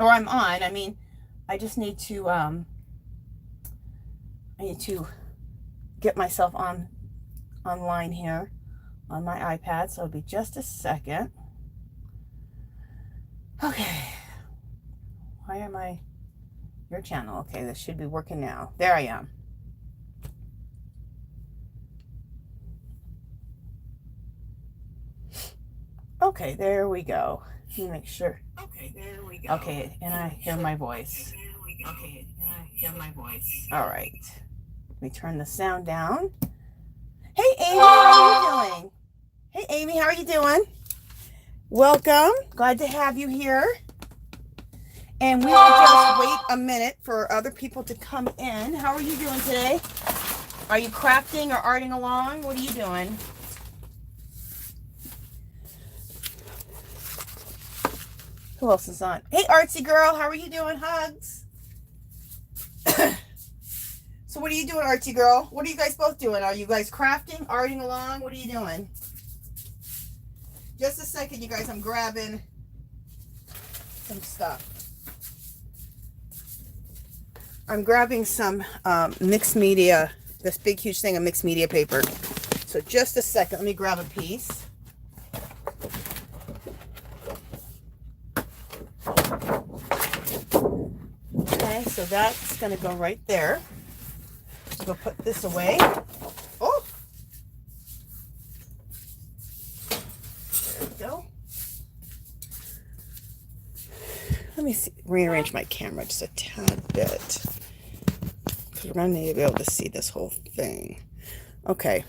or I'm on. I mean, I just need to get myself online here on my iPad, so it'll be just a second. Okay. Why am I your channel? Okay, this should be working now. There I am. Okay, there we go. Let me make sure. Okay, there we go. Okay, and I hear my voice. Okay, and I hear my voice. All right. Let me turn the sound down. Hey, Amy, how are you doing? Hey, Amy, how are you doing? Welcome. Glad to have you here. And we will just wait a minute for other people to come in. How are you doing today? Are you crafting or arting along? What are you doing? Who else is on? Hey, Artsy girl, how are you doing? Hugs. So what are you doing, Artsy girl? What are you guys both doing? Are you guys crafting, arting along? What are you doing? Just a second, you guys. I'm grabbing some stuff. I'm grabbing some mixed media, this big, huge thing of mixed media paper. So just a second. Let me grab a piece. Okay, so that's going to go right there. We'll put this away. Oh! There we go. Let me see, rearrange my camera just a tad bit. Because we're going to be able to see this whole thing. Okay.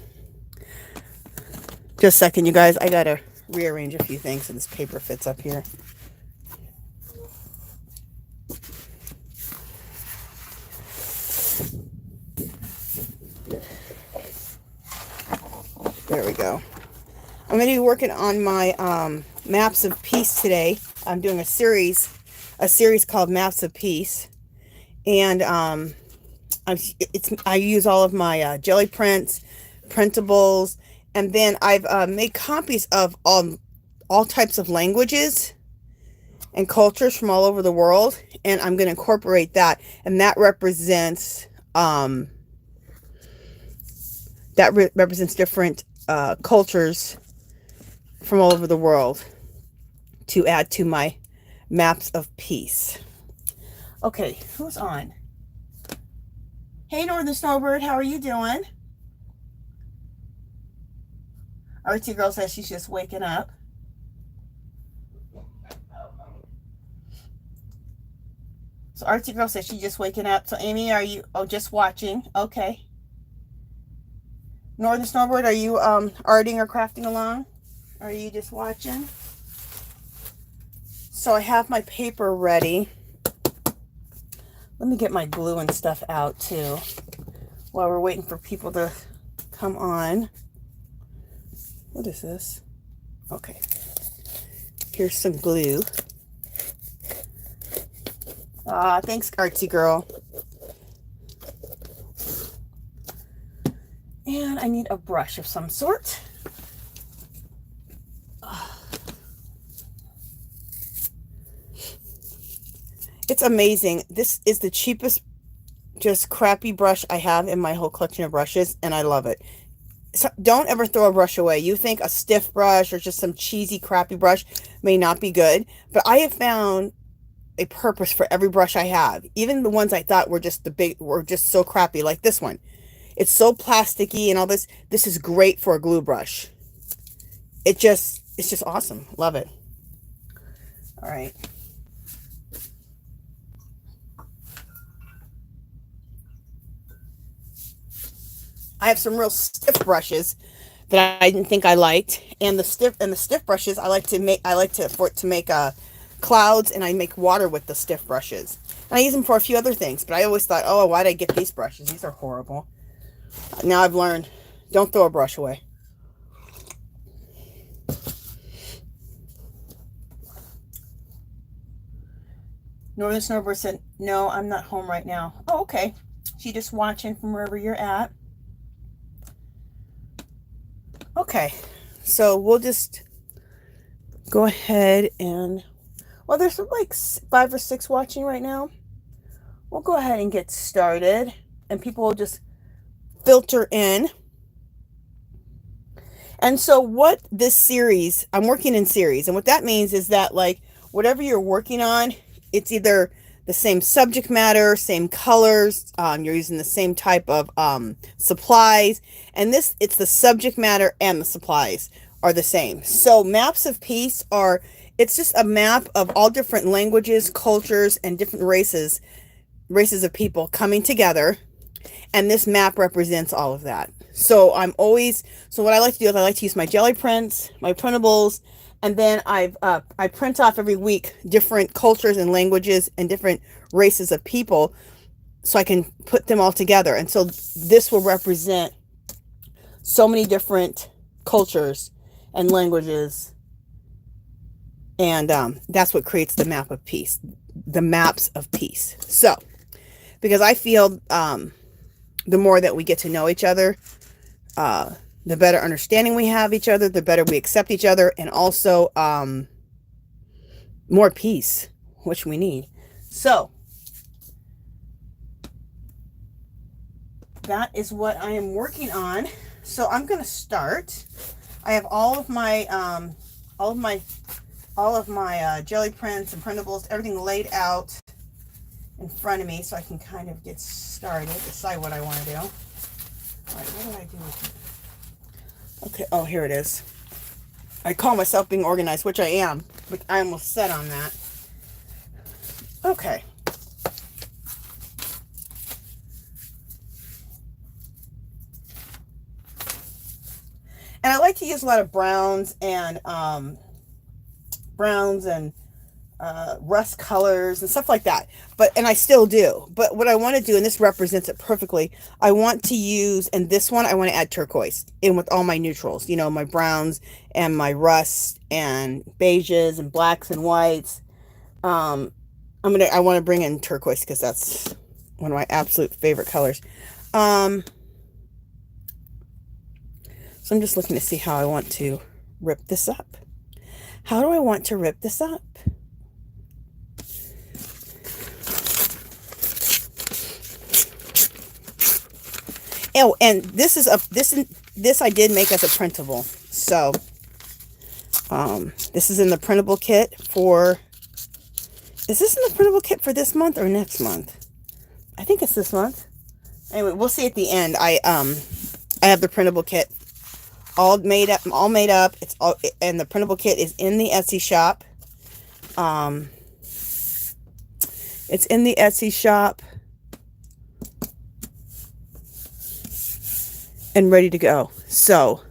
Just a second, you guys. I got to rearrange a few things so this paper fits up here. There we go. I'm going to be working on my Maps of Peace today. I'm doing a series called Maps of Peace, and I use all of my Gelli prints, Printables, and then I've made copies of all types of languages and cultures from all over the world, and I'm going to incorporate that, and that represents different cultures from all over the world to add to my Maps of Peace. Okay, who's on? Hey, Northern Snowbird, how are you doing? Artsy girl says she's just waking up. So Artsy girl says she's just waking up. So Amy, are you just watching? Okay. Northern Snowbird, are you arting or crafting along? Or are you just watching? So I have my paper ready. Let me get my glue and stuff out too while we're waiting for people to come on. What is this? Okay. Here's some glue. Thanks, Artsy girl. And I need a brush of some sort. It's amazing. This is the cheapest, just crappy brush I have in my whole collection of brushes, and I love it. So don't ever throw a brush away. You think a stiff brush or just some cheesy, crappy brush may not be good, but I have found a purpose for every brush I have. Even the ones I thought were just so crappy, like this one. It's so plasticky and all this. This is great for a glue brush. It's just awesome. Love it. All right. I have some real stiff brushes that I didn't think I liked, and the stiff brushes I like to make clouds, and I make water with the stiff brushes. And I use them for a few other things, but I always thought, oh, why did I get these brushes? These are horrible. Now I've learned, don't throw a brush away. Northern Snowbird said, no, I'm not home right now. Oh, okay. She's just watching from wherever you're at. Okay, so we'll just go ahead and Well, there's like 5 or 6 watching right now. We'll go ahead and get started, and people will just filter in. And so what this series, I'm working in series, and what that means is that like whatever you're working on, it's either the same subject matter, same colors, you're using the same type of supplies, and this, it's the subject matter and the supplies are the same. So maps of peace are, it's just a map of all different languages, cultures, and different races of people coming together, and this map represents all of that. So so what I like to do is I like to use my Gelli prints, my printables, and then I print off every week different cultures and languages and different races of people, so I can put them all together. And so this will represent so many different cultures and languages, and that's what creates the map of peace, the maps of peace. So because I feel the more that we get to know each other, the better understanding we have each other, the better we accept each other, and also more peace, which we need. So that is what I am working on. So I'm going to start. I have all of my Gelli prints and printables, everything laid out in front of me, so I can kind of get started, decide what I want to do. All right, what do I do with it? Okay, oh, here it is. I call myself being organized, which I am, but I almost set on that. Okay. And I like to use a lot of browns and rust colors and stuff like that, and I still do, but what I want to do, and this represents it perfectly, I want to use, and this one I want to add turquoise in with all my neutrals, you know, my browns and my rust and beiges and blacks and whites. I want to bring in turquoise because that's one of my absolute favorite colors. So I'm just looking to see how I want to rip this up. How do I want to rip this up? Oh, and this I did make as a printable. So this is in the printable kit for, is this in the printable kit for this month or next month? I think it's this month. Anyway, we'll see at the end. I have the printable kit all made up. It's all, and the printable kit is in the Etsy shop. It's in the Etsy shop and ready to go. So,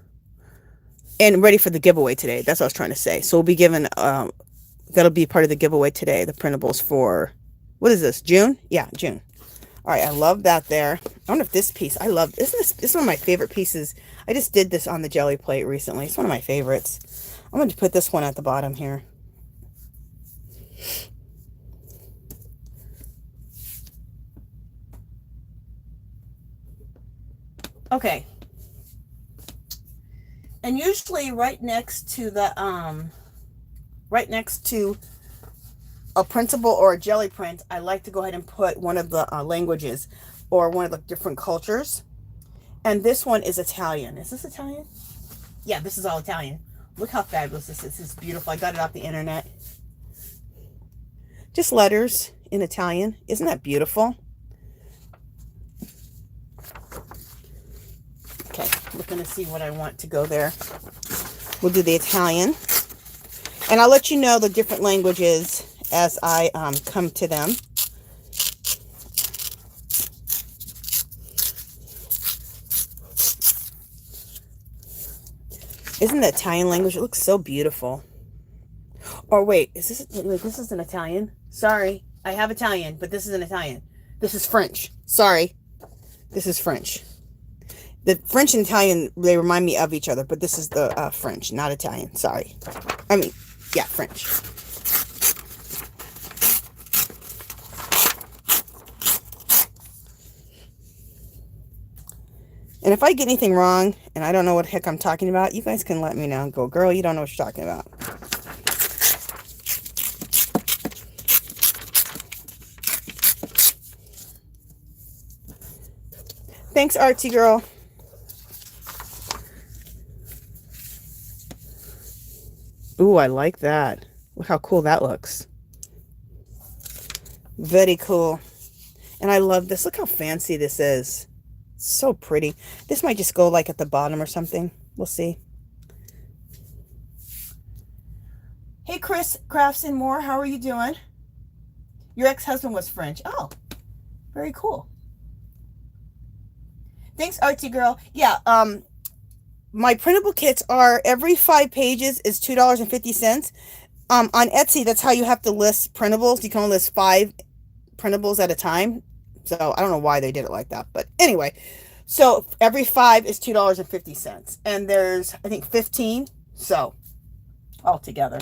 and ready for the giveaway today. That's what I was trying to say. So we'll be given, that'll be part of the giveaway today, the printables for, what is this, June? Yeah, June. All right, I love that there. I wonder if this piece, I love, this is one of my favorite pieces. I just did this on the Gelli plate recently. It's one of my favorites. I'm going to put this one at the bottom here. Okay. And usually right next to the, right next to a printable or a Gelli print, I like to go ahead and put one of the languages or one of the different cultures. And this one is Italian. Is this Italian? Yeah, this is all Italian. Look how fabulous this is. This is beautiful. I got it off the internet. Just letters in Italian. Isn't that beautiful? Okay, looking to see what I want to go there. We'll do the Italian. And I'll let you know the different languages as I come to them. Isn't the Italian language? It looks so beautiful. Or wait, this is an Italian? Sorry, I have Italian, but this is an Italian. This is French. Sorry, this is French. The French and Italian, they remind me of each other, but this is the French, not Italian. Sorry. I mean, yeah, French. And if I get anything wrong, and I don't know what the heck I'm talking about, you guys can let me know and go, girl, you don't know what you're talking about. Thanks, Artsy Girl. Ooh, I like that. Look how cool that looks. Very cool. And I love this. Look how fancy this is. So pretty. This might just go like at the bottom or something. We'll see. Hey, Chris Crafts and More. How are you doing? Your ex-husband was French. Oh, very cool. Thanks, Artsy Girl. Yeah, my printable kits are every 5 pages is $2.50. On Etsy, that's how you have to list printables. You can only list 5 printables at a time. So I don't know why they did it like that. But anyway, so every 5 is $2.50. And there's, I think, 15. So all together.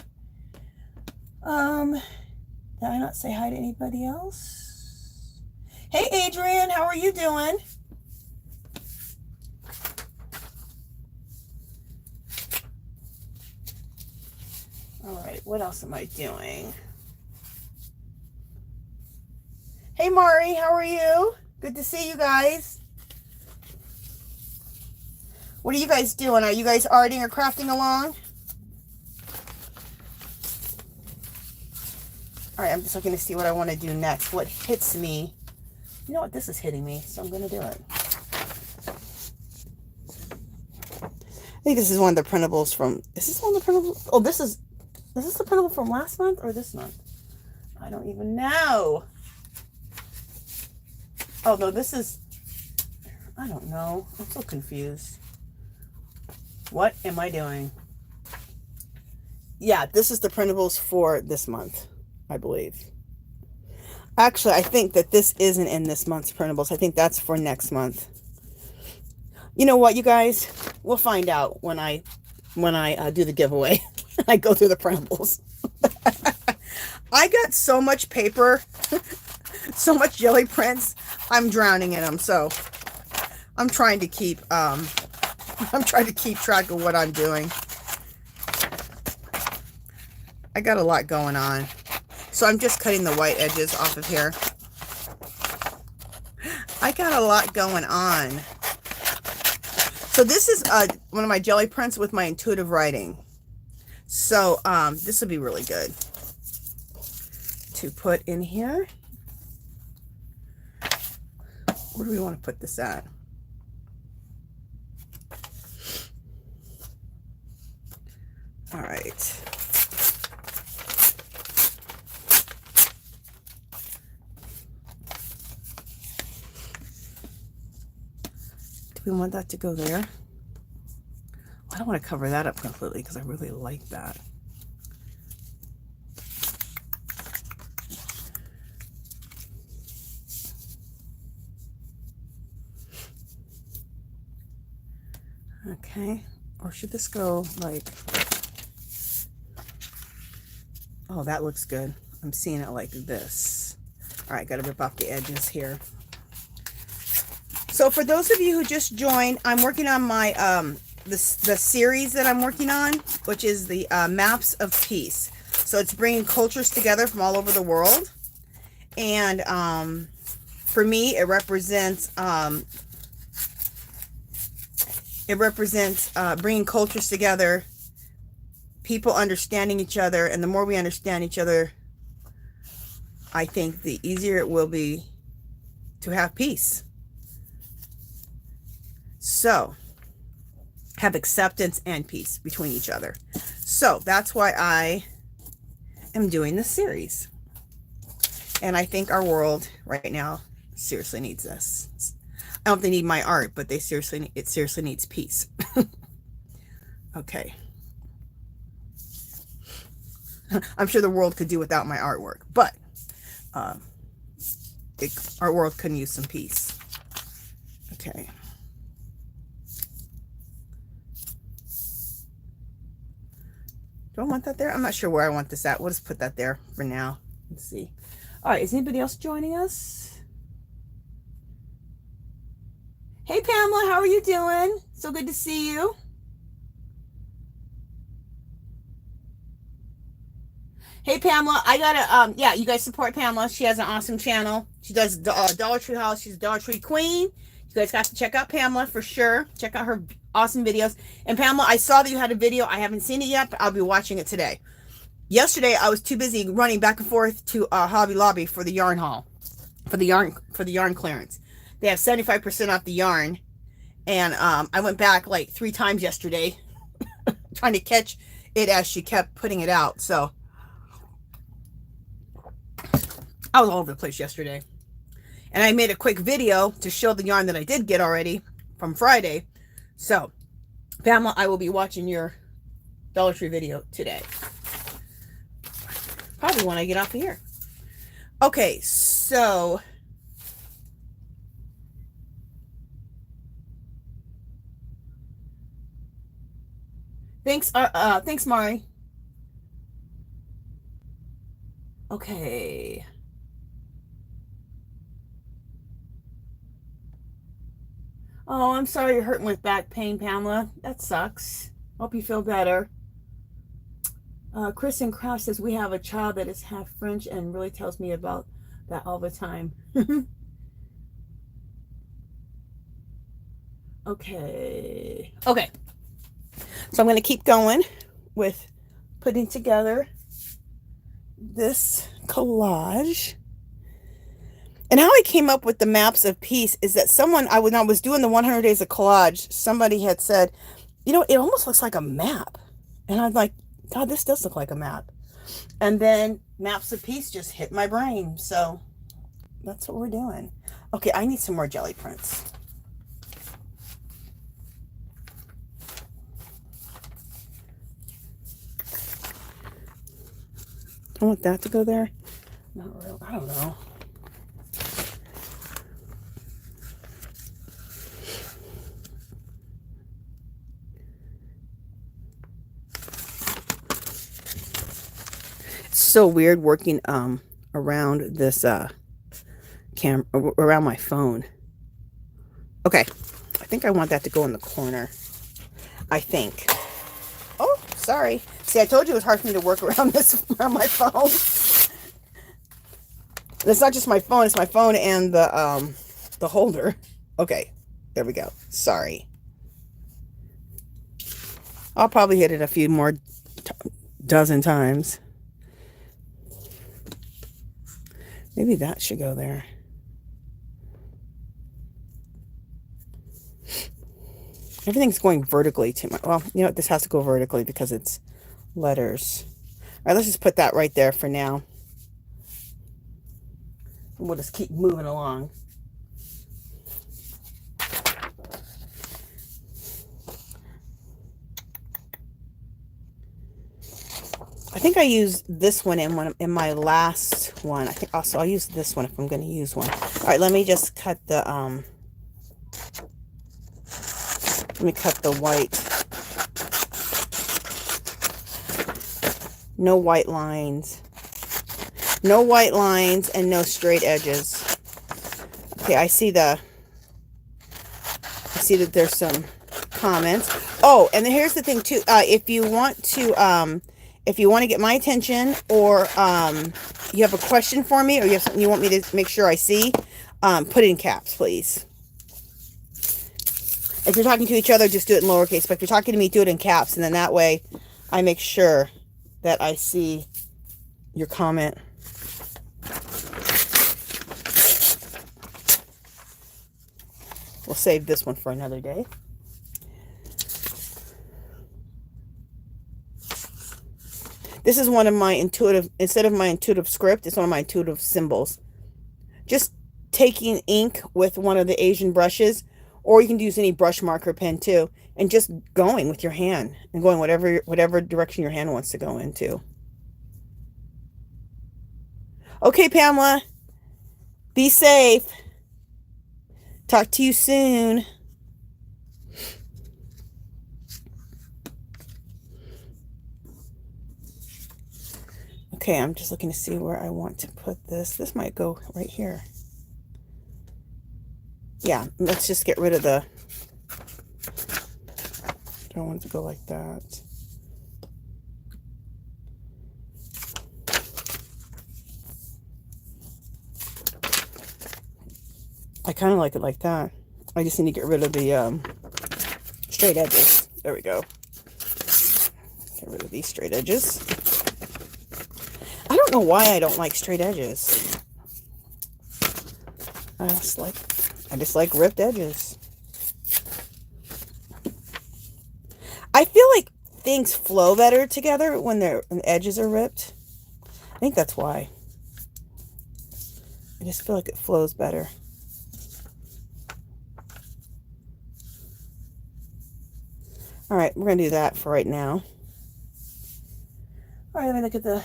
Did I not say hi to anybody else? Hey, Adrian, how are you doing? All right, what else am I doing? Hey, Mari, how are you? Good to see you guys. What are you guys doing? Are you guys arting or crafting along? All right, I'm just looking to see what I want to do next. What hits me? You know what? This is hitting me, so I'm going to do it. I think this is one of the printables from... Is this one of the printables? Oh, this is this the printable from last month or this month? I don't even know. Oh, no, this is... I don't know. I'm so confused. What am I doing? Yeah, this is the printables for this month, I believe. Actually, I think that this isn't in this month's printables. I think that's for next month. You know what, you guys? We'll find out when I do the giveaway. I go through the printables. I got so much paper, so much jelly prints. I'm drowning in them. So I'm trying to keep track of what I'm doing. I got a lot going on. So I'm just cutting the white edges off of here. I got a lot going on. So this is one of my jelly prints with my intuitive writing. So this will be really good to put in here. Where do we want to put this at? All right. Do we want that to go there? I don't want to cover that up completely because I really like that. Okay, or should this go like... Oh, that looks good. I'm seeing it like this. All right, got to rip off the edges here. So for those of you who just joined, I'm working on my the series that I'm working on, which is the Maps of Peace. So it's bringing cultures together from all over the world, and for me, it represents bringing cultures together, people understanding each other, and the more we understand each other, I think the easier it will be to have peace. So, have acceptance and peace between each other. So, that's why I am doing this series. And I think our world right now seriously needs this. I don't think they need my art, but it seriously needs peace. Okay. I'm sure the world could do without my artwork, but our world could use some peace. Okay. Do I want that there? I'm not sure where I want this at. We'll just put that there for now. Let's see. All right, is anybody else joining us? Hey, Pamela, how are you doing? So good to see you. Hey, Pamela, I gotta, yeah, you guys support Pamela. She has an awesome channel. She does Dollar Tree House. She's a Dollar Tree queen. You guys got to check out Pamela for sure. Check out her awesome videos. And Pamela, I saw that you had a video. I haven't seen it yet, but I'll be watching it today. Yesterday, I was too busy running back and forth to Hobby Lobby for the yarn haul, for the yarn clearance. They have 75% off the yarn, and I went back like 3 times yesterday, trying to catch it as she kept putting it out. So I was all over the place yesterday, and I made a quick video to show the yarn that I did get already from Friday. So, Pamela, I will be watching your Dollar Tree video today. Probably when I get off of here. Okay, so thanks, Mari. Okay. Oh, I'm sorry you're hurting with back pain, Pamela. That sucks. Hope you feel better. Kristen Kraus says, we have a child that is half French and really tells me about that all the time. Okay. Okay. So I'm going to keep going with putting together this collage. And how I came up with the maps of peace is that someone, when I was doing the 100 days of collage, somebody had said, you know, it almost looks like a map. And I'm like, God, this does look like a map. And then maps of peace just hit my brain. So that's what we're doing. Okay, I need some more jelly prints. I want that to go there. Not really. I don't know. So weird working around this around my phone. Okay, I think I want that to go in the corner. I think. Oh, sorry. See, I told you it was hard for me to work around this around my phone. It's not just my phone; it's my phone and the holder. Okay, there we go. Sorry. I'll probably hit it a few more dozen times. Maybe that should go there. Everything's going vertically too much. Well, you know what? This has to go vertically because it's letters. All right, let's just put that right there for now. We'll just keep moving along. I think I used this one in my last one. I think also I'll use this one if I'm going to use one. All right, let me just cut the let me cut the white. No white lines. No white lines and no straight edges. Okay, I see that there's some comments. Oh, and here's the thing too. If you want to get my attention, or you have a question for me, or you have something you want me to make sure I see, put it in caps, please. If you're talking to each other, just do it in lowercase. But if you're talking to me, do it in caps. And then that way, I make sure that I see your comment. We'll save this one for another day. This is one of my intuitive, instead of my intuitive script, it's one of my intuitive symbols. Just taking ink with one of the Asian brushes, or you can use any brush marker pen too, and just going with your hand and going whatever direction your hand wants to go into. Okay, Pamela, be safe. Talk to you soon. Okay, I'm just looking to see where I want to put this. This might go right here. Yeah, let's just get rid of the... I don't want it to go like that. I kind of like it like that. I just need to get rid of the straight edges. There we go. Get rid of these straight edges. I don't know why I don't like straight edges. I just like ripped edges. I feel like things flow better together when the edges are ripped. I think that's why. I just feel like it flows better. All right, we're going to do that for right now. All right, let me look at the...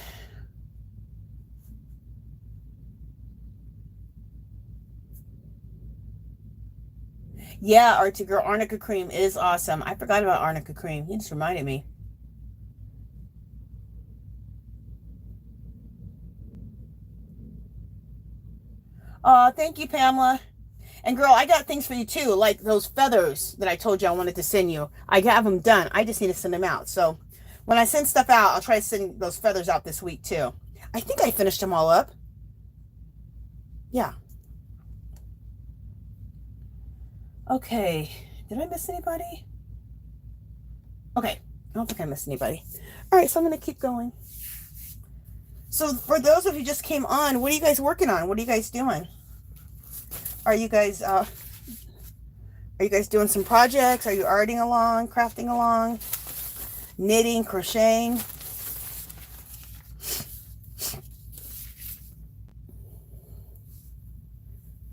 Yeah, Artie Girl, Arnica Cream is awesome. I forgot about Arnica Cream. You just reminded me. Thank you, Pamela. And girl, I got things for you too, like those feathers that I told you I wanted to send you. I have them done. I just need to send them out. So when I send stuff out, I'll try to send those feathers out this week too. I think I finished them all up. Yeah. Okay. Did I miss anybody? Okay. I don't think I missed anybody. All right. So I'm going to keep going. So for those of you who just came on, what are you guys working on? What are you guys doing? Are you guys doing some projects? Are you arting along, crafting along, knitting, crocheting?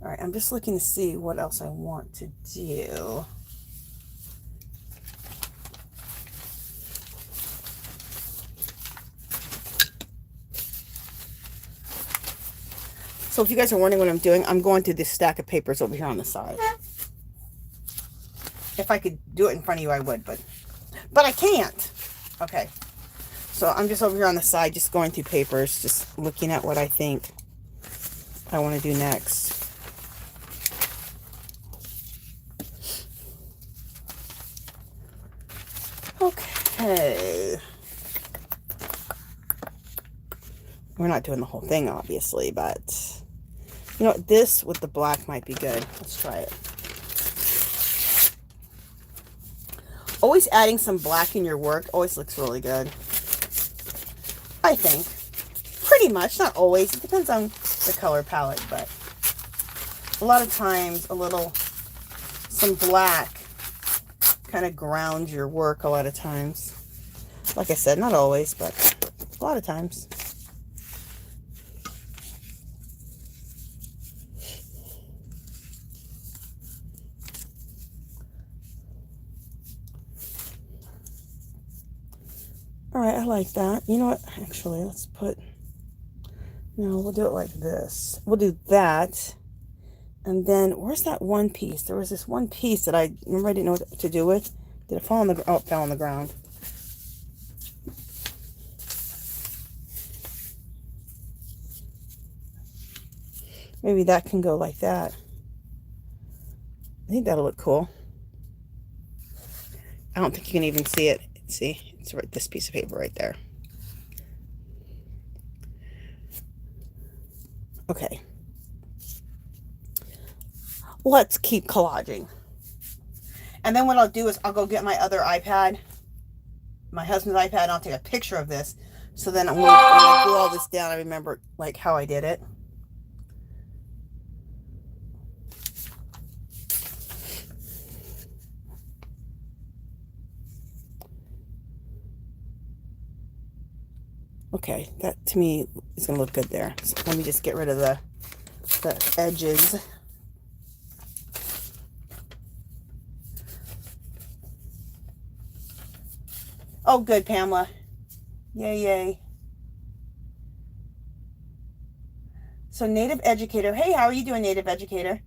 All right, I'm just looking to see what else I want to do. So if you guys are wondering what I'm doing, I'm going through this stack of papers over here on the side. If I could do it in front of you, I would, but I can't. Okay. So I'm just over here on the side, just going through papers, just looking at what I think I want to do next. Okay. We're not doing the whole thing, obviously, but you know what? This with the black might be good. Let's try it. Always adding some black in your work always looks really good. I think. Pretty much. Not always. It depends on the color palette, but a lot of times some black kind of grounds your work a lot of times. Like I said, not always, but a lot of times. All right, I like that. You know what? Actually, we'll do it like this. We'll do that. And then, where's that one piece? There was this one piece that I didn't know what to do with. Did it fall on the ground? Oh, it fell on the ground. Maybe that can go like that. I think that'll look cool. I don't think you can even see it. See? It's right, this piece of paper right there. Okay. Let's keep collaging. And then what I'll do is I'll go get my other iPad, my husband's iPad, and I'll take a picture of this. So then when I glue all this down, I remember like how I did it. Okay, that to me is going to look good there. So let me just get rid of the edges. Oh, good, Pamela. Yay, yay. So Native Educator. Hey, how are you doing, Native Educator?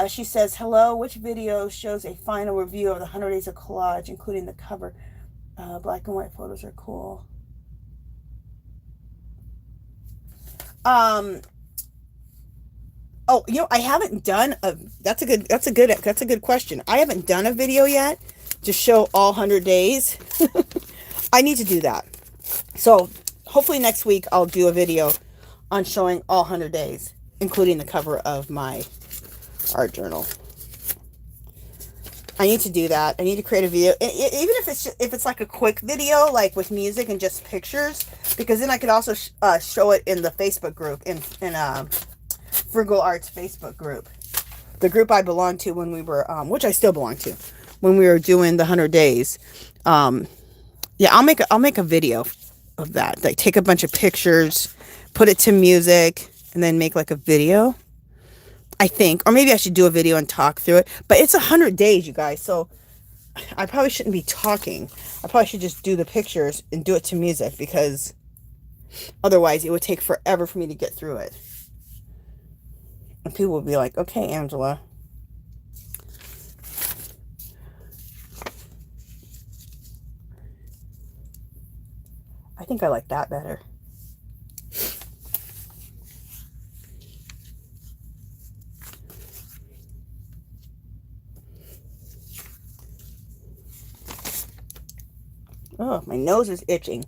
She says, hello, which video shows a final review of the 100 Days of Collage, including the cover? Black and white photos are cool. Oh, you know, I haven't done that's a good question. I haven't done a video yet to show all 100 days. I need to do that. So hopefully next week I'll do a video on showing all 100 days, including the cover of my art journal. I need to do that. I need to create a video, even if it's like a quick video, like with music and just pictures, because then I could also show it in the Facebook group, in Frugal Arts Facebook group, the group I belonged to when we were, which I still belong to, when we were doing the 100 days. Yeah, I'll make a video of that. Like take a bunch of pictures, put it to music, and then make like a video. I think, or maybe I should do a video and talk through it. But it's 100 days, you guys, so I probably shouldn't be talking. I probably should just do the pictures and do it to music, because otherwise it would take forever for me to get through it. And people would be like, okay, Angela. I think I like that better. Oh, my nose is itching.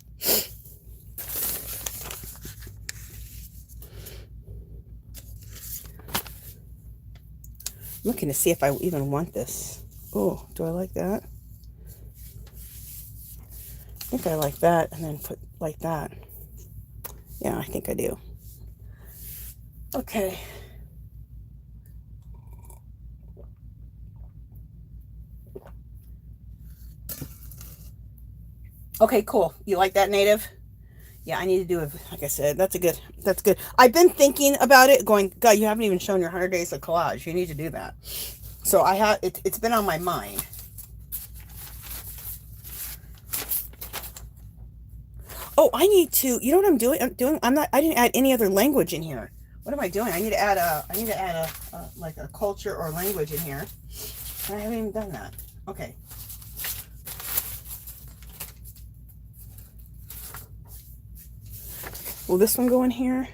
I'm looking to see if I even want this. Oh, do I like that? I think I like that, and then put like that. Yeah, I think I do. Okay. Okay, cool. You like that, Native? Yeah, I need to do it. Like I said, that's good. I've been thinking about it, going, God, you haven't even shown your 100 days of collage. You need to do that. So I have, it's been on my mind. Oh, I need to, you know what I'm doing? I didn't add any other language in here. What am I doing? I need to add like a culture or language in here. And I haven't even done that. Okay. Will this one go in here?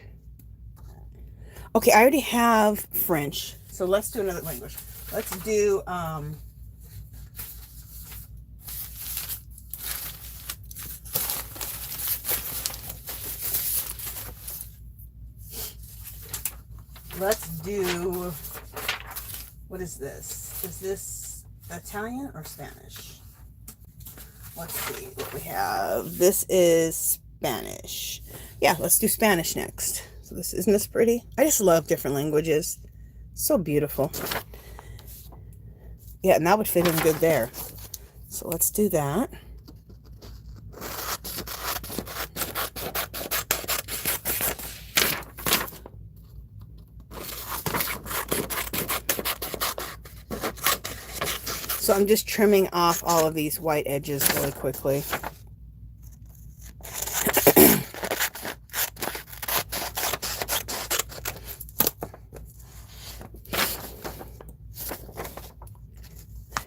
Okay, I already have French. So let's do another language. Let's do, what is this? Is this Italian or Spanish? Let's see what we have. This is Spanish. Yeah, let's do Spanish next. So isn't this pretty? I just love different languages. So beautiful. Yeah, and that would fit in good there. So let's do that. So I'm just trimming off all of these white edges really quickly.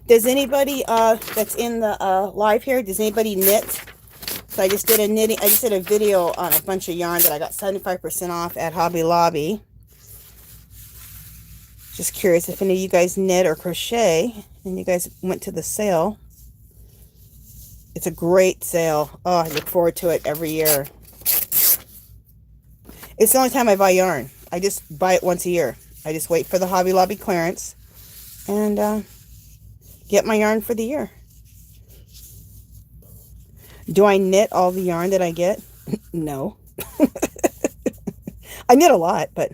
Does anybody that's in the live here, does anybody knit? So I just did a video on a bunch of yarn that I got 75% off at Hobby Lobby. Just curious if any of you guys knit or crochet and you guys went to the sale. It's a great sale. Oh, I look forward to it every year. It's the only time I buy yarn. I just buy it once a year. I just wait for the Hobby Lobby clearance and get my yarn for the year. Do I knit all the yarn that I get? No. I knit a lot, but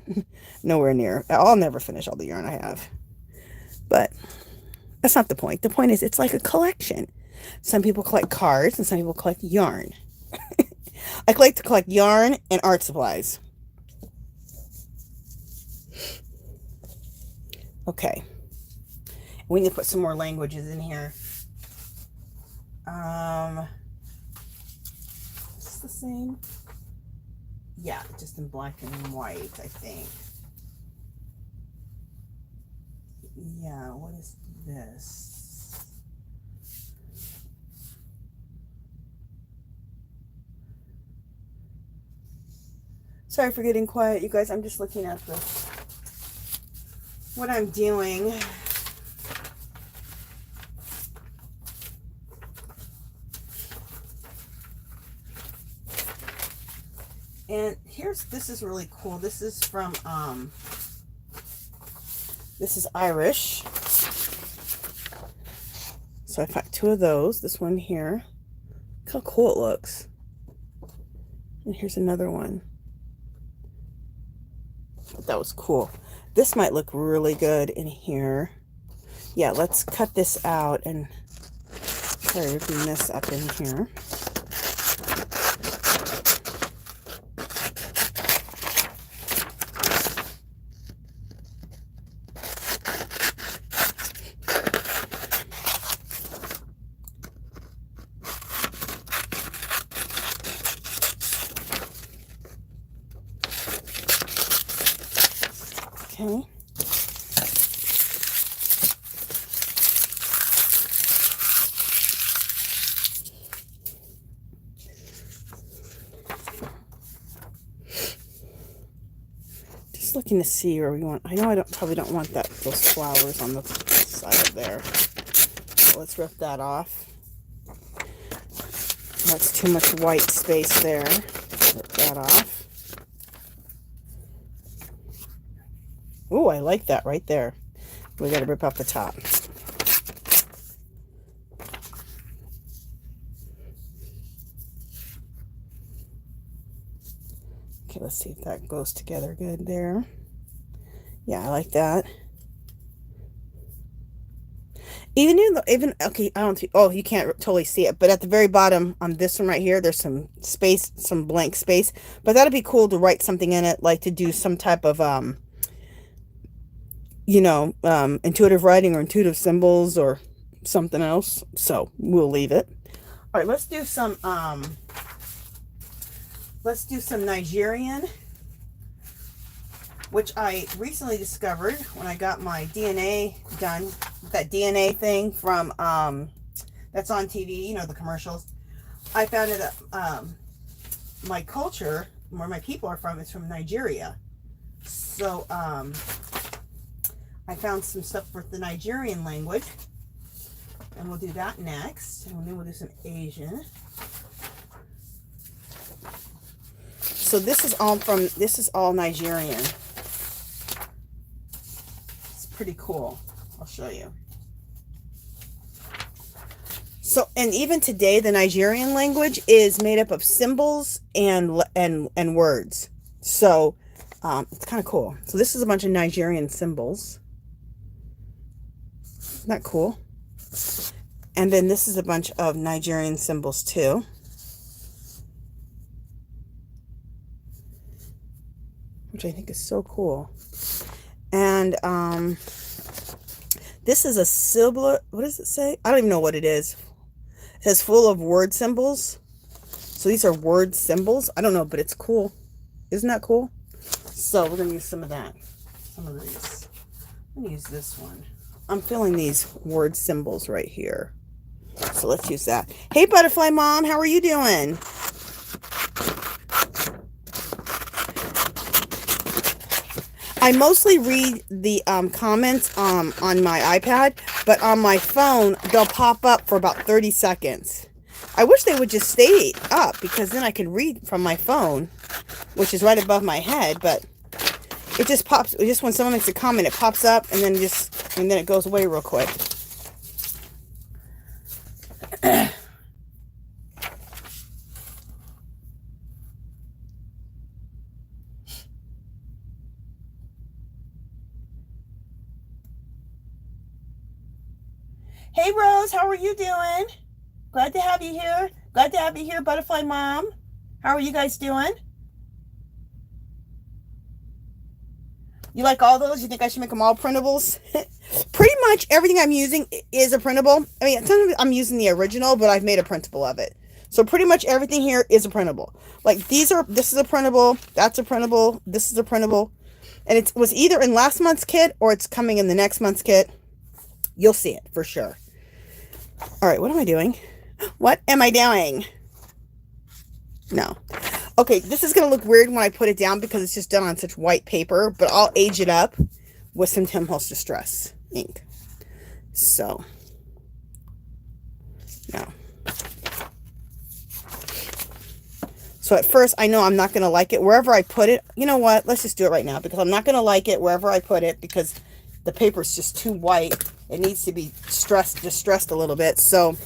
nowhere near. I'll never finish all the yarn I have. But that's not the point. The point is it's like a collection. Some people collect cards and some people collect yarn. I like to collect yarn and art supplies. Okay. We need to put some more languages in here. Is this the same? Yeah, just in black and white, I think. Yeah, what is this? Sorry for getting quiet, you guys. I'm just looking at this. What I'm doing. And this is really cool. This is from, this is Irish. So I found 2 of those. This one here. Look how cool it looks. And here's another one. That was cool. This might look really good in here. Yeah, let's cut this out and try ripping this up in here. Okay. Just looking to see where we want. I know I probably don't want those flowers on the side of there. So let's rip that off. That's too much white space there. Rip that off. Oh, I like that right there. We got to rip off the top. Okay, let's see if that goes together good there. Yeah, I like that. Even okay, I don't see, oh, you can't totally see it, but at the very bottom on this one right here, there's some space, some blank space. But that'd be cool to write something in it, like to do some type of you know, intuitive writing or intuitive symbols or something else. So we'll leave it. All right, let's do some Nigerian, which I recently discovered when I got my DNA done. That DNA thing from that's on TV, you know, the commercials. I found it my culture, where my people are from, is from Nigeria. So I found some stuff for the Nigerian language, and we'll do that next, and then we'll do some Asian. So this is all Nigerian. It's pretty cool. I'll show you. So, and even today, the Nigerian language is made up of symbols and words. So it's kind of cool. So this is a bunch of Nigerian symbols. Isn't that cool? And then this is a bunch of Nigerian symbols too. Which I think is so cool. And this is a symbol. What does it say? I don't even know what it is. It says full of word symbols. So these are word symbols. I don't know, but it's cool. Isn't that cool? So we're going to use some of that. Some of these. I'm going to use this one. I'm feeling these word symbols right here. So let's use that. Hey, Butterfly Mom, how are you doing? I mostly read the comments on my iPad, but on my phone, they'll pop up for about 30 seconds. I wish they would just stay up, because then I can read from my phone, which is right above my head, but it just pops. Just when someone makes a comment, it pops up, and then it goes away real quick. Hey, Rose, how are you doing? Glad to have you here. Glad to have you here, Butterfly Mom. How are you guys doing? You like all those? You think I should make them all printables? Pretty much everything I'm using is a printable. I mean, sometimes I'm using the original, but I've made a printable of it. So pretty much everything here is a printable. Like this is a printable, that's a printable, this is a printable. And it was either in last month's kit or it's coming in the next month's kit. You'll see it for sure. All right, what am I doing? What am I doing? No. Okay, this is going to look weird when I put it down because it's just done on such white paper, but I'll age it up with some Holtz Distress Ink. So, no. So at first, I know I'm not going to like it wherever I put it. You know what? Let's just do it right now because I'm not going to like it wherever I put it because the paper is just too white It needs to be distressed a little bit. So,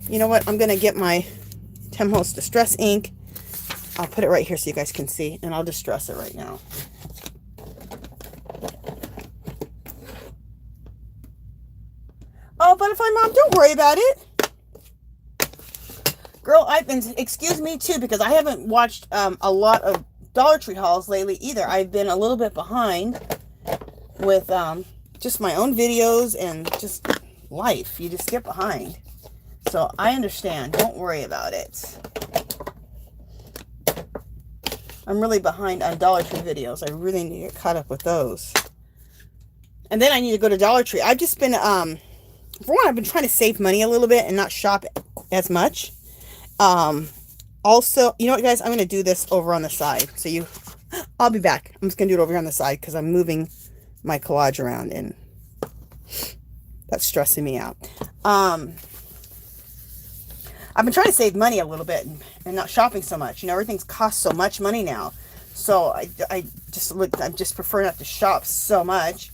you know what? I'm going to get my Holtz Distress Ink. I'll put it right here so you guys can see, and I'll distress it right now. Oh, Butterfly Mom, don't worry about it. Girl, excuse me too, because I haven't watched a lot of Dollar Tree hauls lately either. I've been a little bit behind with just my own videos and just life. You just get behind. So I understand. Don't worry about it. I'm really behind on Dollar Tree videos. I really need to get caught up with those. And then I need to go to Dollar Tree. I've just been, for one, I've been trying to save money a little bit and not shop as much. Also, you know what, guys? I'm going to do this over on the side. So I'll be back. I'm just going to do it over here on the side because I'm moving my collage around and that's stressing me out. I've been trying to save money a little bit and not shopping so much. You know, everything's cost so much money now. So I just prefer not to shop so much.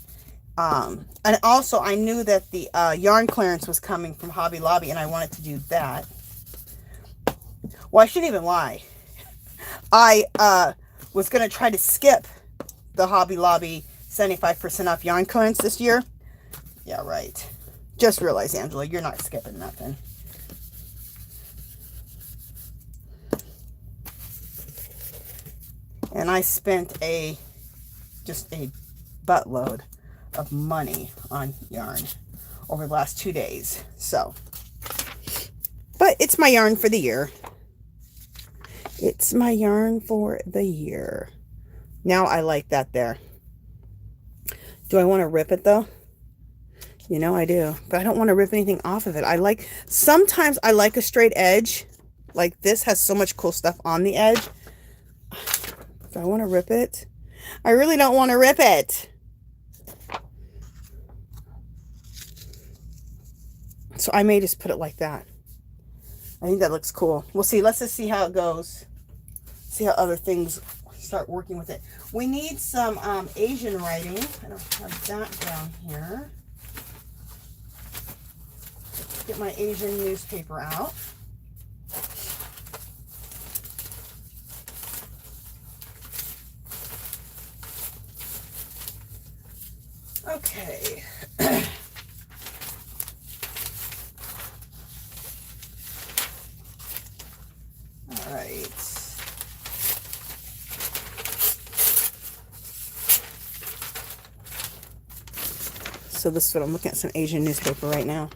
And also I knew that the yarn clearance was coming from Hobby Lobby and I wanted to do that. Well, I shouldn't even lie. I was going to try to skip the Hobby Lobby 75% off yarn clearance this year. Yeah, right. Just realize, Angela, you're not skipping nothing. And I spent just a buttload of money on yarn over the last 2 days. So, but it's my yarn for the year. It's my yarn for the year. Now I like that there. Do I want to rip it though? You know I do, but I don't want to rip anything off of it. Sometimes I like a straight edge. Like this has so much cool stuff on the edge. Do I want to rip it? I really don't want to rip it. So I may just put it like that. I think that looks cool. We'll see. Let's just see how it goes. See how other things start working with it. We need some Asian writing. I don't have that down here. Get my Asian newspaper out. Okay. All right. So this is what I'm looking at, some Asian newspaper right now.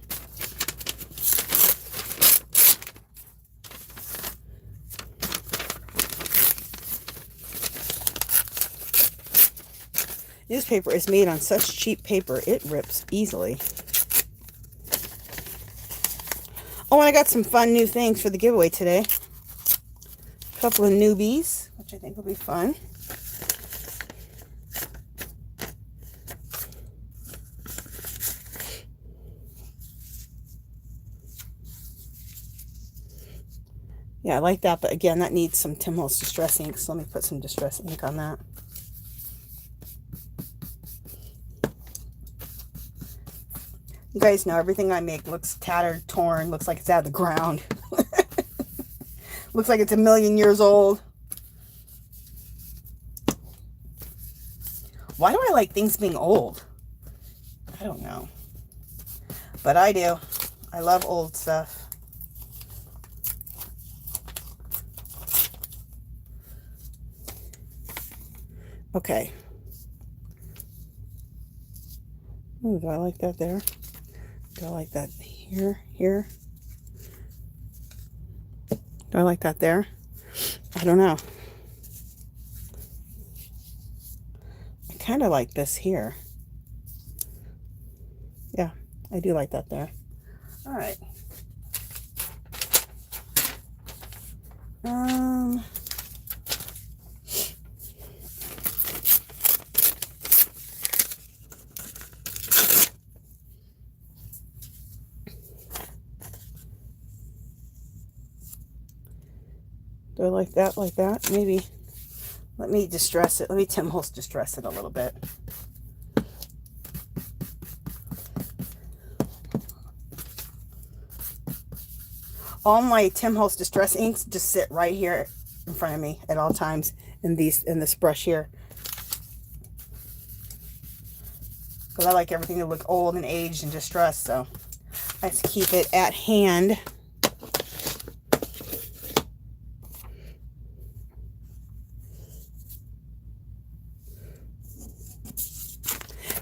Newspaper is made on such cheap paper, it rips easily. Oh, and I got some fun new things for the giveaway today. A couple of newbies, which I think will be fun. Yeah, I like that, but again, that needs some Holtz Distress Ink, so let me put some Distress Ink on that. You guys know everything I make looks tattered, torn, looks like it's out of the ground. Looks like it's 1,000,000 years old. Why do I like things being old? I don't know. But I do. I love old stuff. Okay. Ooh, do I like that there? Do I like that here? Here? Do I like that there? I don't know. I kind of like this here. Yeah, I do like that there. All right. Do I like that? Like that? Maybe. Let me distress it. Let me Holtz distress it a little bit. All my Tim Holtz Distress Inks just sit right here in front of me at all times in this brush here. Because I like everything to look old and aged and distressed, so I have to keep it at hand.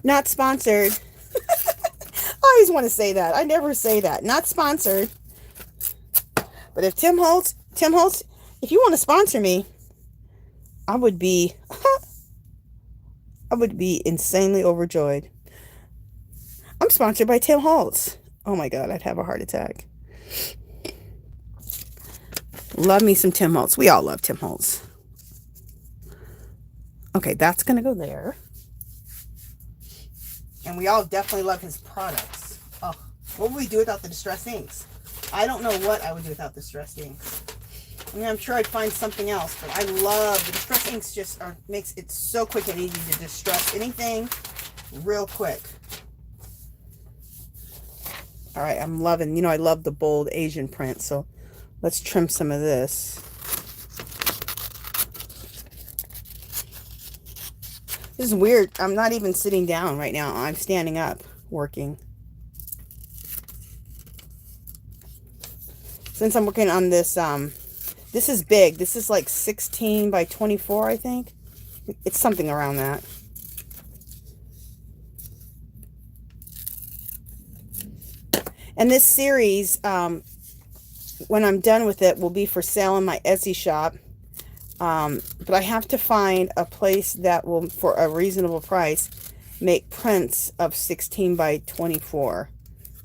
Not sponsored. I always want to say that. I never say that. Not sponsored. But if Tim Holtz, if you want to sponsor me, I would be insanely overjoyed. I'm sponsored by Tim Holtz. Oh my God, I'd have a heart attack. Love me some Tim Holtz. We all love Tim Holtz. Okay, that's going to go there. And we all definitely love his products. Oh, what would we do without the Distress Inks? I don't know what I would do without the Distress Inks. I mean, I'm sure I'd find something else, but I love the Distress Inks. Makes it so quick and easy to distress anything real quick. All right, I'm loving, I love the bold Asian print, so let's trim some of this. This is weird. I'm not even sitting down right now. I'm standing up working. Since I'm working on this, this is big. This is like 16 by 24, I think. It's something around that. And this series, when I'm done with it, will be for sale in my Etsy shop. But I have to find a place that will, for a reasonable price, make prints of 16 by 24.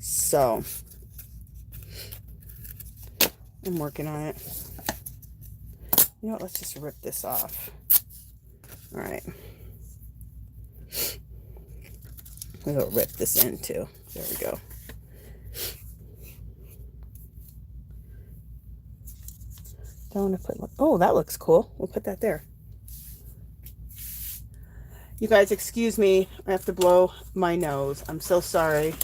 So, I'm working on it. You know what? Let's just rip this off. All right. We'll rip this in too. There we go. Don't want to put, oh, that looks cool. We'll put that there. You guys, excuse me. I have to blow my nose. I'm so sorry.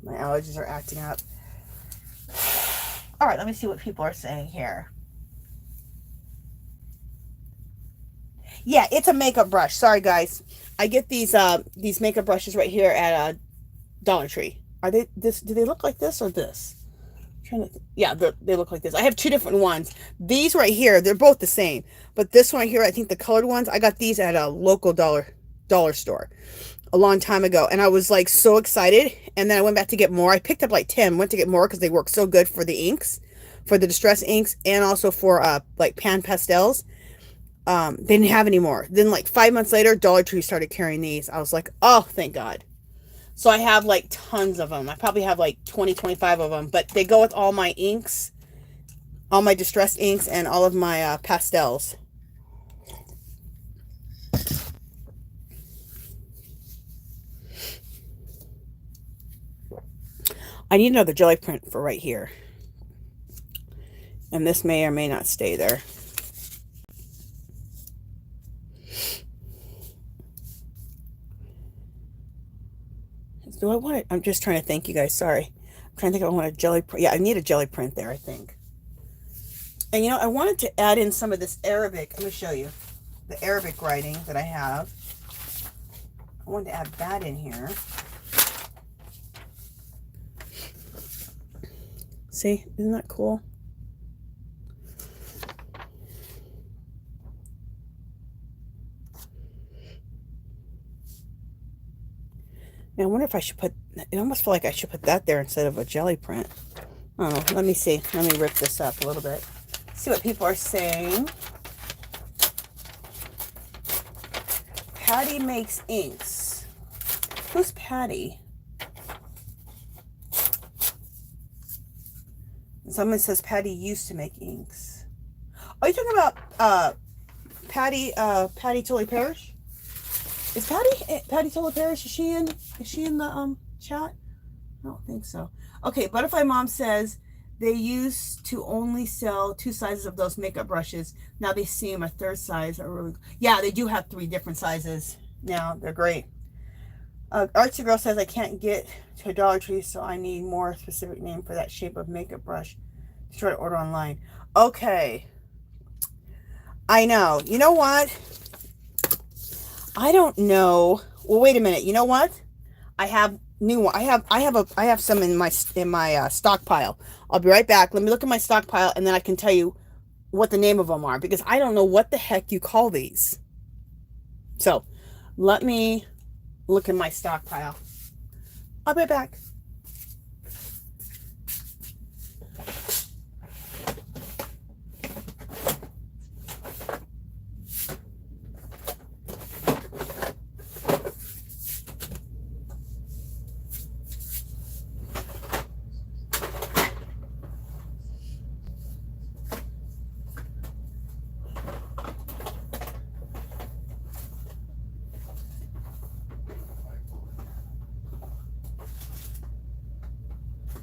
My allergies are acting up. All right, let me see what people are saying here. Yeah, it's a makeup brush. Sorry, guys. I get these makeup brushes right here at Dollar Tree. Are they this? Do they look like this or this? Yeah, they look like this. I have two different ones. These right here, they're both the same. But this one right here, I think the colored ones, I got these at a local dollar store a long time ago. And I was like so excited. And then I went back to get more. I picked up like 10, went to get more because they work so good for the inks, for the Distress Inks, and also for like pan pastels. They didn't have any more. Then like 5 months later, Dollar Tree started carrying these. I was like, oh, thank God. So I have like tons of them. I probably have like 20, 25 of them. But they go with all my inks, all my distressed inks, and all of my pastels. I need another jelly print for right here. And this may or may not stay there. Do I want it? I'm just trying to think, you guys. Sorry. I'm trying to think if I want a jelly print. Yeah, I need a jelly print there, I think. And you know, I wanted to add in some of this Arabic. Let me show you. The Arabic writing that I have. I wanted to add that in here. See? Isn't that cool? Now, I wonder if I should put, it almost feel like I should put that there instead of a jelly print. I don't know. Let me see. Let me rip this up a little bit. See what people are saying. Patty makes inks. Who's Patty? Someone says Patty used to make inks. Are you talking about Patty Tully Parrish? Is Patty Tully Parrish, is she in the chat? I don't think so. Okay, Butterfly Mom says they used to only sell 2 sizes of those makeup brushes. Now they seem a 3rd size. Yeah, they do have 3 different sizes now. They're great. Artsy Girl says I can't get to a Dollar Tree, so I need more specific name for that shape of makeup brush. Try to order online. Okay. I know. You know what? I don't know. Well, wait a minute. You know what? I have new one. I have some in my stockpile. I'll be right back. Let me look at my stockpile and then I can tell you what the name of them are because I don't know what the heck you call these. So, let me look in my stockpile. I'll be right back.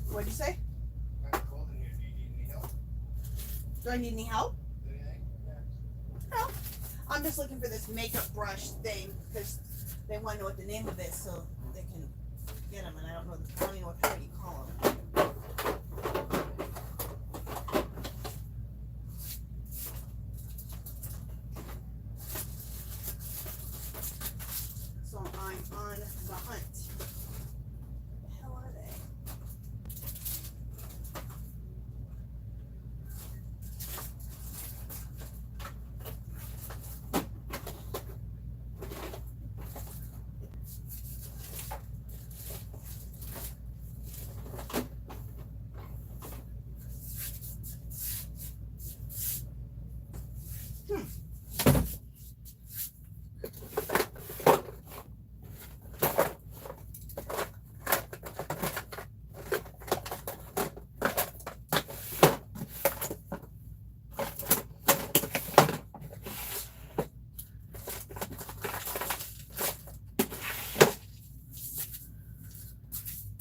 What'd you say? Do I need any help? No. I'm just looking for this makeup brush thing because they want to know what the name of it is so they can get them, and I don't know what you call them. So I'm on the hunt. What the hell are they?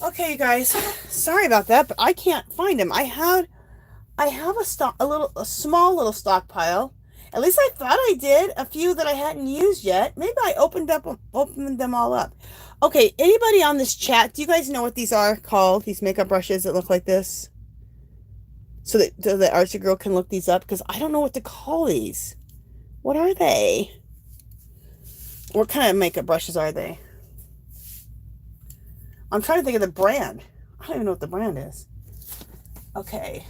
Okay, you guys, sorry about that, but I can't find them. I have a small little stockpile. At least I thought I did. A few that I hadn't used yet. Maybe I opened them all up. Okay, anybody on this chat, do you guys know what these are called? These makeup brushes that look like this? So that the Artsy Girl can look these up, because I don't know what to call these. What are they? What kind of makeup brushes are they? I'm trying to think of the brand. I don't even know what the brand is. Okay.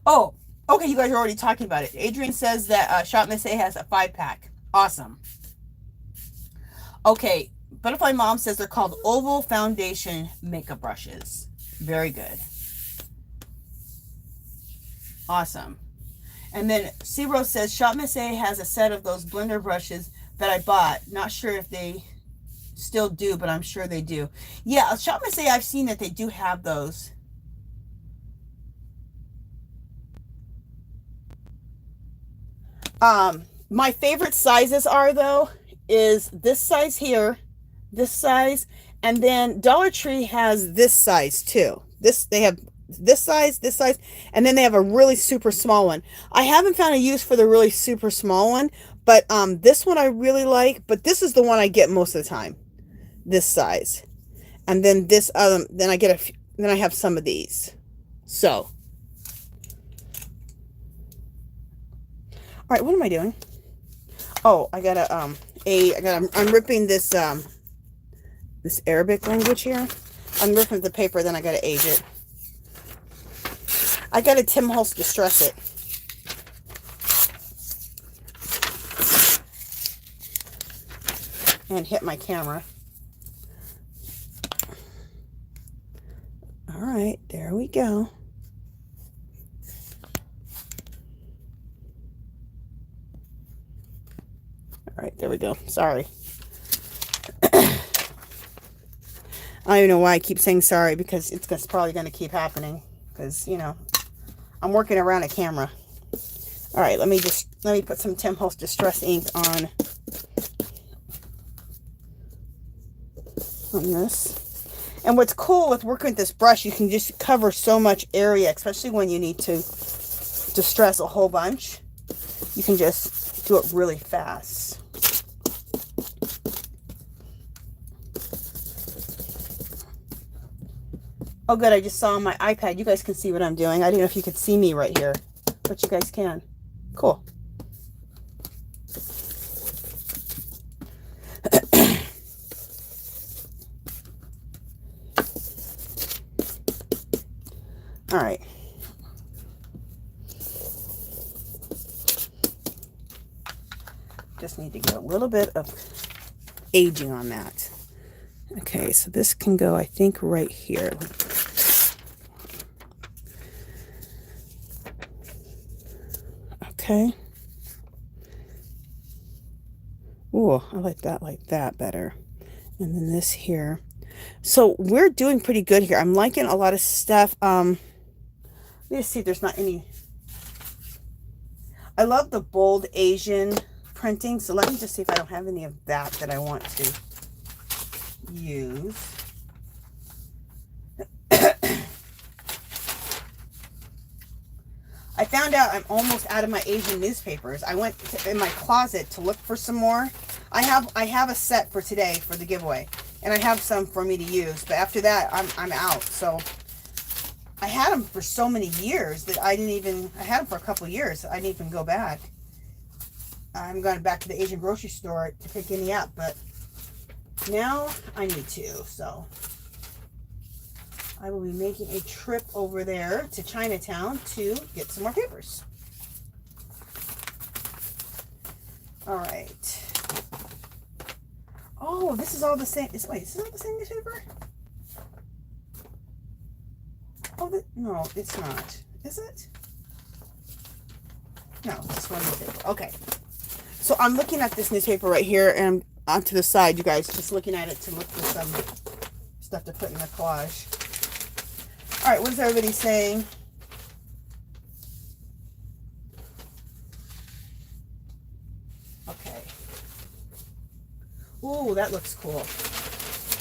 Oh, okay, you guys are already talking about it. Adrian says that Shop Miss A has a 5-pack. Awesome. Okay, Butterfly Mom says they're called Oval Foundation Makeup Brushes. Very good. Awesome. And then C-Rose says Shop Miss A has a set of those blender brushes that I bought. Not sure if they still do, but I'm sure they do. Yeah, Shop Miss A, I've seen that they do have those. My favorite sizes are, though, is this size here, this size, and then Dollar Tree has this size too. They have this size, and then they have a really super small one. I haven't found a use for the really super small one, but this one I really like, but this is the one I get most of the time. This size. And then this then I have some of these. So, all right, what am I doing? Oh, I'm ripping this this Arabic language here. I'm ripping the paper, then I gotta age it. I gotta Tim Holtz Distress it. And hit my camera. All right, there we go. All right, there we go. Sorry. I don't even know why I keep saying sorry, because it's probably going to keep happening, because, you know, I'm working around a camera. All right, let me put some Tim Holtz Distress Ink on this. And what's cool with working with this brush, you can just cover so much area, especially when you need to distress a whole bunch. You can just do it really fast. Oh, good. I just saw on my iPad. You guys can see what I'm doing. I didn't know if you could see me right here, but you guys can. Cool. All right. Just need to get a little bit of aging on that. Okay, so this can go, I think, right here. Okay. Ooh, I like that better. And then this here. So we're doing pretty good here. I'm liking a lot of stuff. Let me see if there's not any. I love the bold Asian printing. So let me just see if I don't have any of that I want to use. I found out I'm almost out of my Asian newspapers. I went in my closet to look for some more. I have a set for today for the giveaway, and I have some for me to use. But after that, I'm out. So I had them for so many years that I had them for a couple of years. I didn't even go back. I'm going back to the Asian grocery store to pick any up, but now I need to. So I will be making a trip over there to Chinatown to get some more papers. All right. Oh, this is all the same. Wait, is this all the same newspaper? Oh, no, it's not. Is it? No, it's one newspaper. Okay. So I'm looking at this newspaper right here, and onto the side, you guys, just looking at it to look for some stuff to put in the collage. All right, what is everybody saying? Okay. Ooh, that looks cool.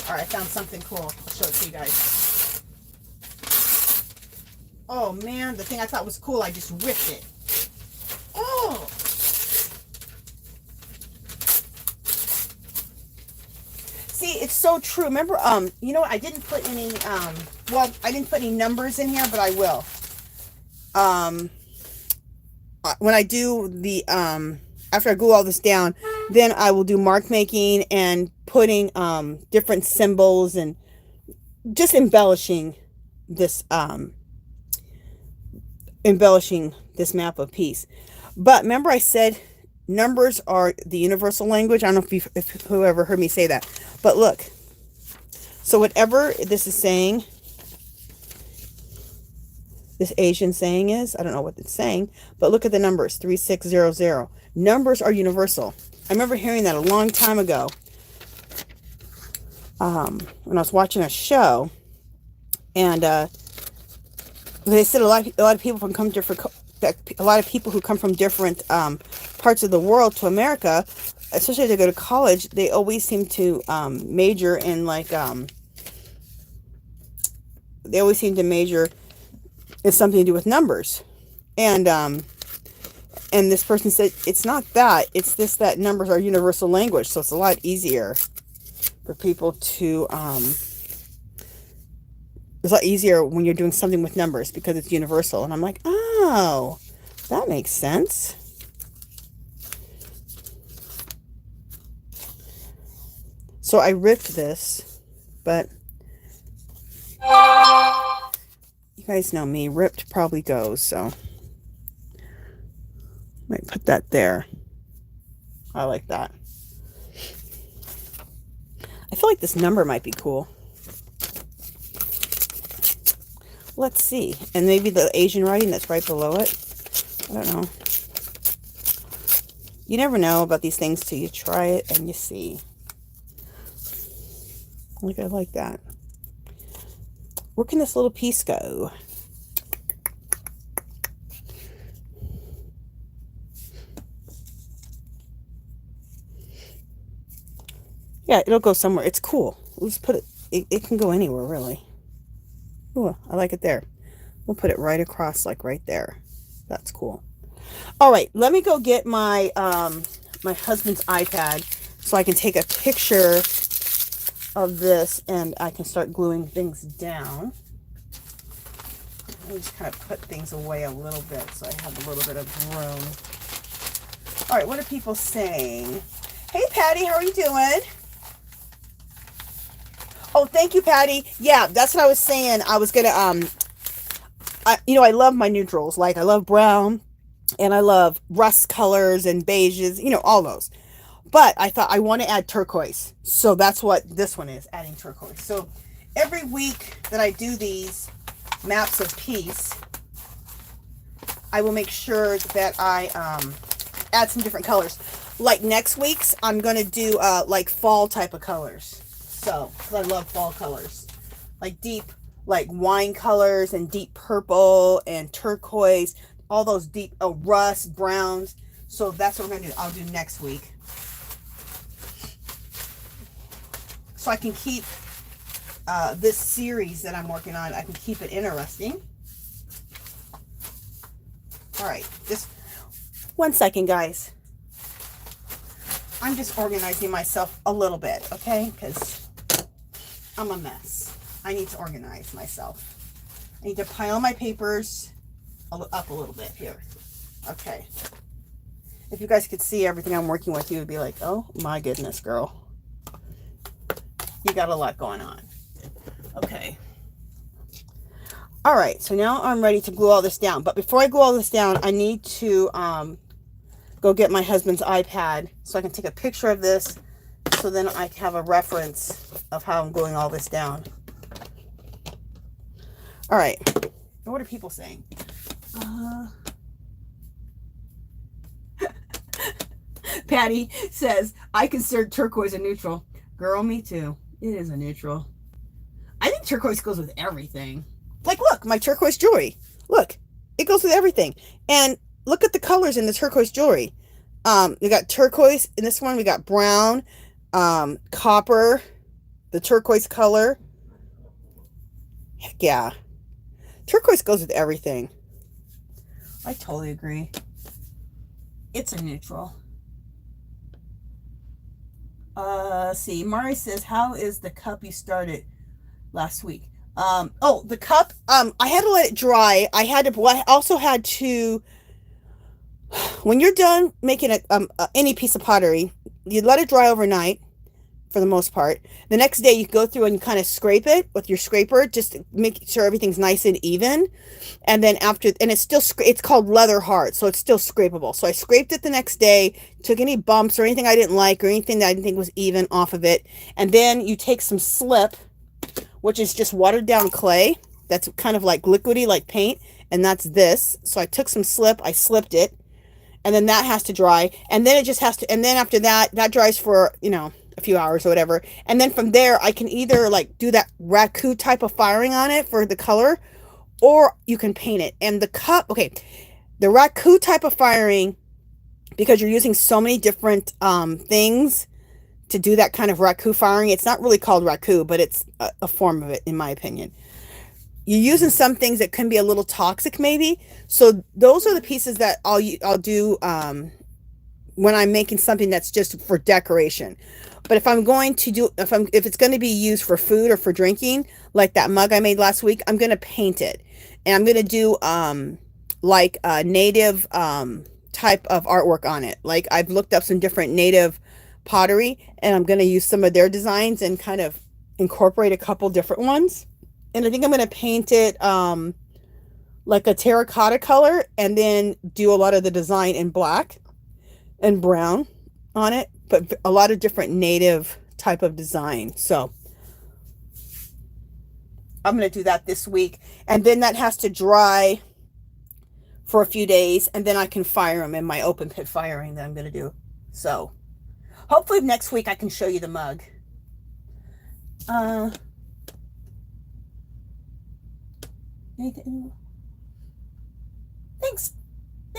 All right, I found something cool. I'll show it to you guys. Oh, man, the thing I thought was cool, I just ripped it. Oh! See, it's so true. Remember, you know what? I didn't put any, well, I didn't put any numbers in here, but I will. When I do the, after I glue all this down, then I will do mark making and putting, different symbols and just embellishing this, map of peace. But remember I said numbers are the universal language. I don't know if whoever heard me say that. But look. So whatever this is saying, this Asian saying is, I don't know what it's saying, but look at the numbers, 3600. Numbers are universal. I remember hearing that a long time ago. When I was watching a show, and they said a lot of people who come from different parts of the world to America, especially if they go to college, they always seem to major in something to do with numbers. And this person said it's not that, it's that numbers are universal language, so it's a lot easier for people to it's a lot easier when you're doing something with numbers because it's universal. And I'm like, oh, that makes sense. So I ripped this, but you guys know me, ripped probably goes, so might put that there. I like that. I feel like this number might be cool. Let's see. And maybe the Asian writing that's right below it. I don't know. You never know about these things till you try it and you see. I like that. Where can this little piece go? Yeah, it'll go somewhere. It's cool. Let's put it. It can go anywhere, really. Ooh, I like it there. We'll put it right across, like right there. That's cool. All right, let me go get my my husband's iPad so I can take a picture of this and I can start gluing things down. Let me just kind of put things away a little bit so I have a little bit of room. All right, what are people saying? Hey, Patty, how are you doing? Oh, thank you, Patty. Yeah, that's what I was saying. I was gonna, I love my neutrals. Like, I love brown, and I love rust colors and beiges, all those. But I thought I want to add turquoise. So that's what this one is, adding turquoise. So every week that I do these maps of peace, I will make sure that I add some different colors. Like next week's, I'm going to do like fall type of colors. So, because I love fall colors. Like deep, like wine colors and deep purple and turquoise. All those deep rust, browns. So that's what I'm going to do. I'll do next week. So I can keep this series that I'm working on, I can keep it interesting. All right, just 1 second, guys. I'm just organizing myself a little bit, okay? Because I'm a mess. I need to organize myself. I need to pile my papers up a little bit here. Okay. If you guys could see everything I'm working with, you would be like, oh my goodness, girl. You got a lot going on. Okay. All right, so now I'm ready to glue all this down. But before I glue all this down, I need to go get my husband's iPad so I can take a picture of this so then I can have a reference of how I'm gluing all this down. All right. What are people saying? Patty says, I consider turquoise a neutral. Girl, me too. It is a neutral. I think turquoise goes with everything. Like, look, my turquoise jewelry. Look, it goes with everything. And look at the colors in the turquoise jewelry. We got turquoise in this one. We got brown, copper, the turquoise color. Heck yeah. Turquoise goes with everything. I totally agree. It's a neutral. See, Mari says, how is the cup you started last week? Oh, the cup, I had to let it dry. I also had to, when you're done making any piece of pottery, you let it dry overnight for the most part. The next day you go through and you kind of scrape it with your scraper, just to make sure everything's nice and even. And then it's called leather hard, so it's still scrapable. So I scraped it the next day, took any bumps or anything I didn't like or anything that I didn't think was even off of it. And then you take some slip, which is just watered down clay. That's kind of like liquidy, like paint. And that's this. So I took some slip, I slipped it, and then that has to dry. And then it just has to, and then after that dries for, a few hours or whatever. And then from there, I can either like do that raku type of firing on it for the color, or you can paint it. And the cup, okay, the raku type of firing, because you're using so many different things to do that kind of raku firing. It's not really called raku, but it's a form of it, in my opinion. You're using some things that can be a little toxic, maybe. So those are the pieces that I'll do when I'm making something that's just for decoration. But if I'm going to do, if it's going to be used for food or for drinking, like that mug I made last week, I'm going to paint it. And I'm going to do like a native type of artwork on it. Like I've looked up some different native pottery, and I'm going to use some of their designs and kind of incorporate a couple different ones. And I think I'm going to paint it like a terracotta color, and then do a lot of the design in black and brown on it, but a lot of different native type of design. So I'm going to do that this week, and then that has to dry for a few days, and then I can fire them in my open pit firing that I'm going to do. So hopefully next week I can show you the mug. Anything? Thanks,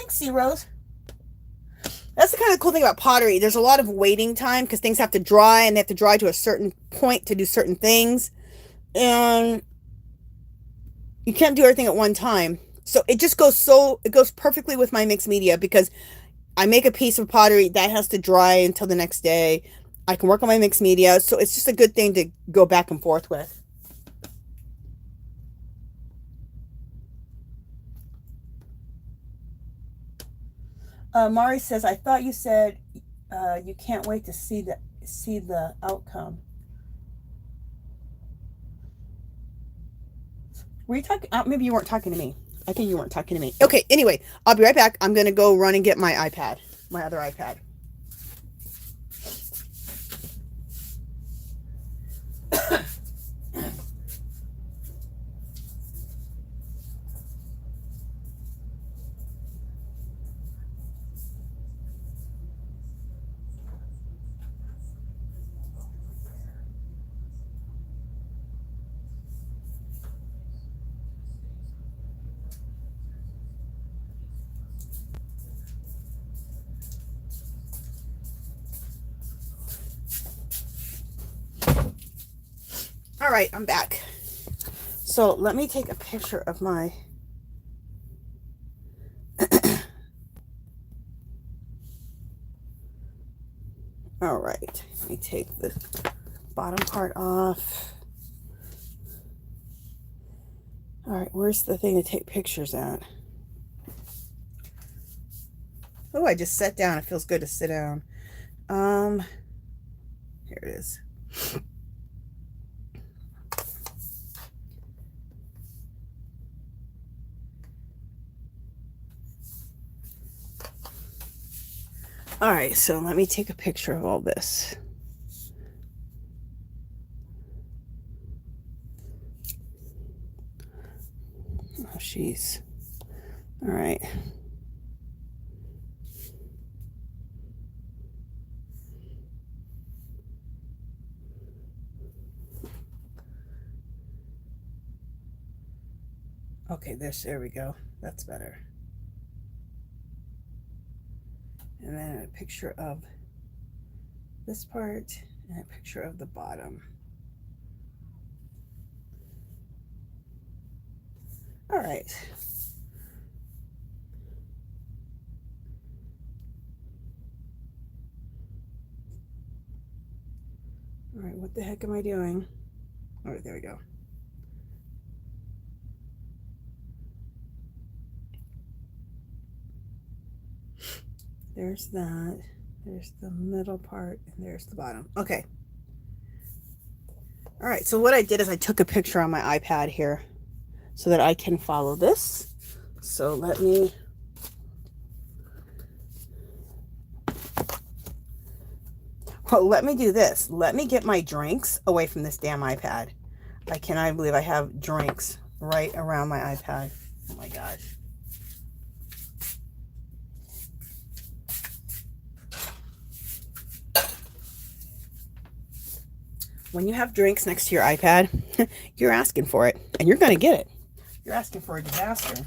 C Rose. That's the kind of cool thing about pottery. There's a lot of waiting time because things have to dry, and they have to dry to a certain point to do certain things. And you can't do everything at one time. So it just it goes perfectly with my mixed media, because I make a piece of pottery that has to dry until the next day. I can work on my mixed media. So it's just a good thing to go back and forth with. Mari says, I thought you said you can't wait to see the outcome. Were you talking? Maybe you weren't talking to me. I think you weren't talking to me. Okay, anyway, I'll be right back. I'm going to go run and get my iPad, my other iPad. All right, I'm back. So let me take a picture of my all right, let me take the bottom part off. All right, where's the thing to take pictures at? Oh, I just sat down. It feels good to sit down. Here it is. All right, so let me take a picture of all this. Oh, jeez. All right. Okay, there we go. That's better. And then a picture of this part and a picture of the bottom. All right. All right, what the heck am I doing? All right, there we go. There's that. There's the middle part, and there's the bottom. Okay. All right, so what I did is I took a picture on my iPad here so that I can follow this. So let me... Well, let me do this. Let me get my drinks away from this damn iPad. I cannot believe I have drinks right around my iPad. Oh my gosh. When you have drinks next to your iPad, you're asking for it, and you're going to get it. You're asking for a disaster.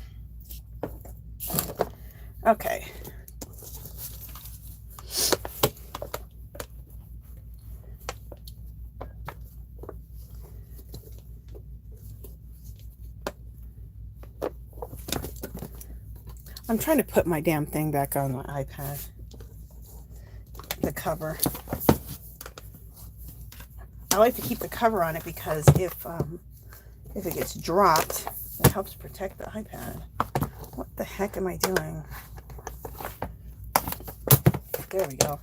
Okay. I'm trying to put my damn thing back on my iPad. The cover. I like to keep the cover on it because if it gets dropped, it helps protect the iPad. What the heck am I doing? There we go.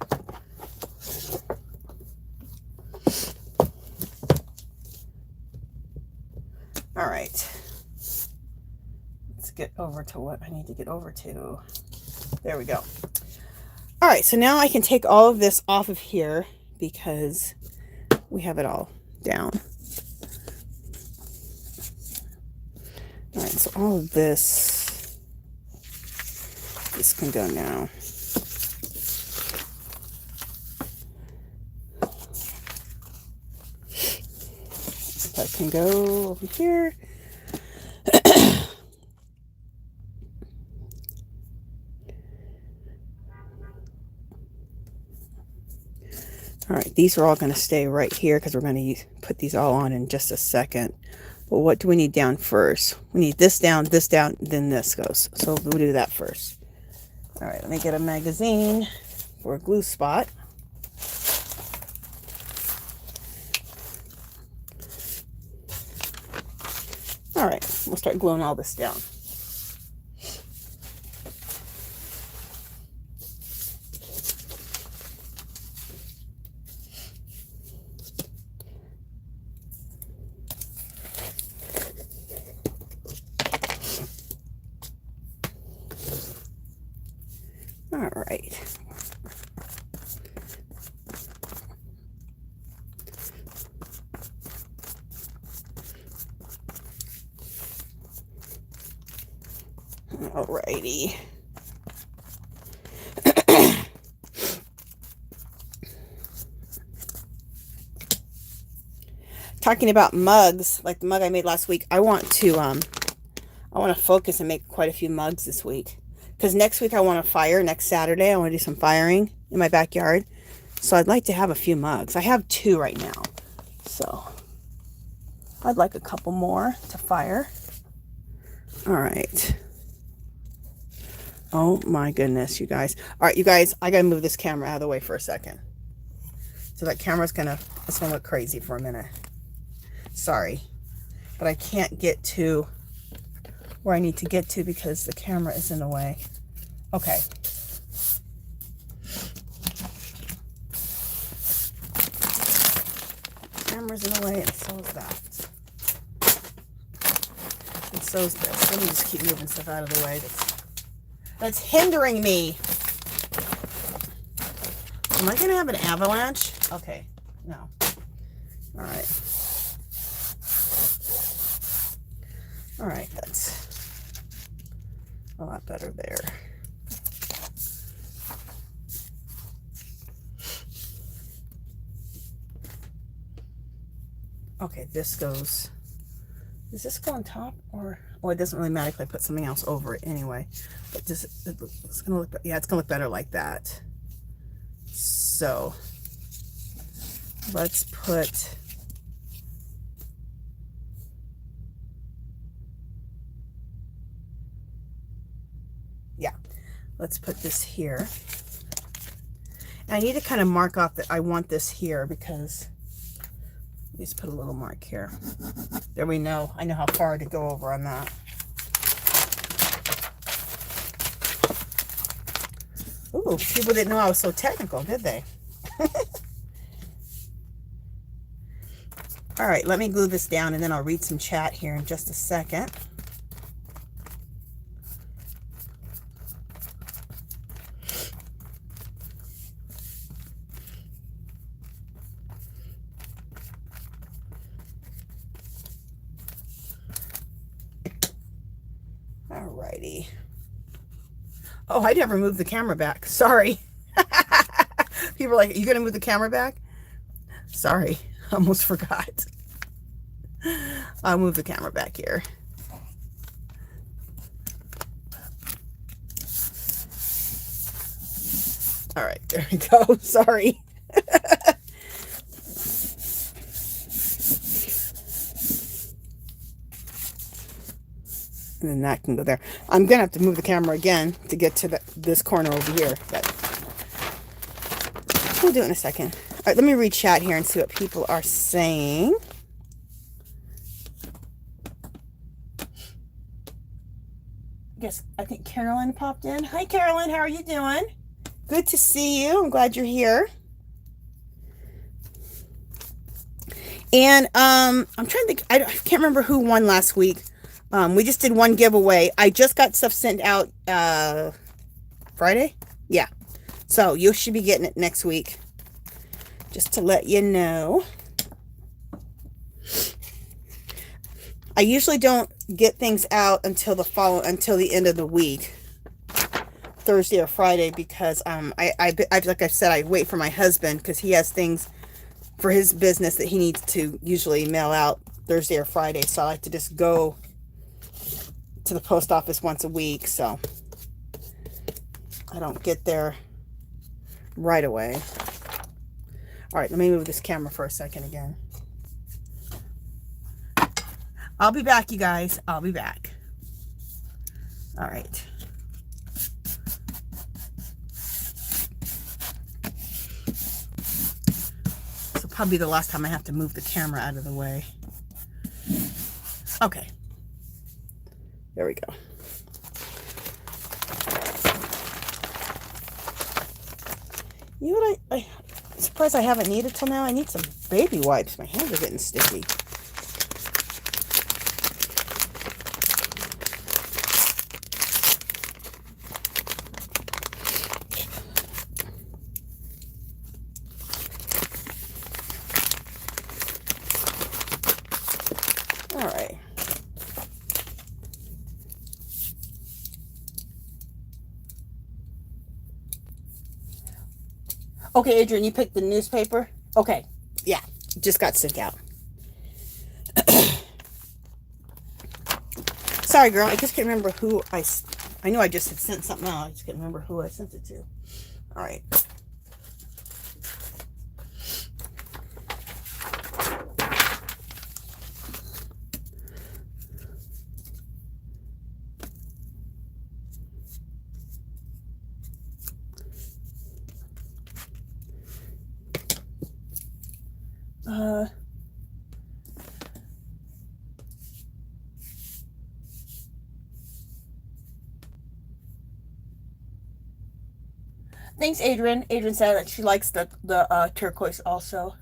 All right. Let's get over to what I need to get over to. There we go. All right, so now I can take all of this off of here because we have it all down. All right, so all of this can go now. That can go over here. All right, these are all going to stay right here because we're going to put these all on in just a second. But what do we need down first? We need this down, then this goes. So we'll do that first. All right, let me get a magazine for a glue spot. All right, we'll start gluing all this down. Alrighty. Talking about mugs, like the mug I made last week, I want to focus and make quite a few mugs this week. Because next week I want to fire, next Saturday I want to do some firing in my backyard. So I'd like to have a few mugs. I have 2 right now. So I'd like a couple more to fire. Alright. Oh my goodness, you guys. Alright, you guys, I gotta move this camera out of the way for a second. So that camera's it's gonna look crazy for a minute. Sorry. But I can't get to where I need to get to because the camera is in the way. Okay. Camera's in the way, and so is that. And so is this. Let me just keep moving stuff out of the way that's hindering me. Am I gonna have an avalanche? Okay, no. All right. All right, that's a lot better there. Okay, this goes, does this go on top or, well, it doesn't really matter if I put something else over it anyway, but just, it's gonna look, yeah, it's gonna look better like that. So let's put, yeah, let's put this here. And I need to kind of mark off that I want this here because, just put a little mark here. There we know. I know how far to go over on that. Ooh, people didn't know I was so technical, did they? All right, let me glue this down and then I'll read some chat here in just a second. Alrighty. Oh, I never moved the camera back. Sorry. People are like, are you going to move the camera back? Sorry. I almost forgot. I'll move the camera back here. All right, there we go. Sorry. And then that can go there. I'm going to have to move the camera again to get to this corner over here. But we'll do it in a second. All right, let me read chat here and see what people are saying. I think Carolyn popped in. Hi, Carolyn. How are you doing? Good to see you. I'm glad you're here. And I'm trying to think. I can't remember who won last week. We just did one giveaway. I just got stuff sent out Friday. Yeah. So you should be getting it next week. Just to let you know. I usually don't get things out until the end of the week. Thursday or Friday, because like I said, I wait for my husband because he has things for his business that he needs to usually mail out Thursday or Friday. So I like to just go to the post office once a week, so I don't get there right away. All right, let me move this camera for a second again. I'll be back, you guys. I'll be back. All right. So probably the last time I have to move the camera out of the way. Okay. There we go. You know what? I'm surprised I haven't needed till now. I need some baby wipes. My hands are getting sticky. All right. Okay, Adrian, you picked the newspaper? Okay. Yeah, just got sent out. Sorry, girl. I just can't remember who I know I just had sent something out. I just can't remember who I sent it to. All right. Thanks, Adrian. Adrian said that she likes the turquoise also.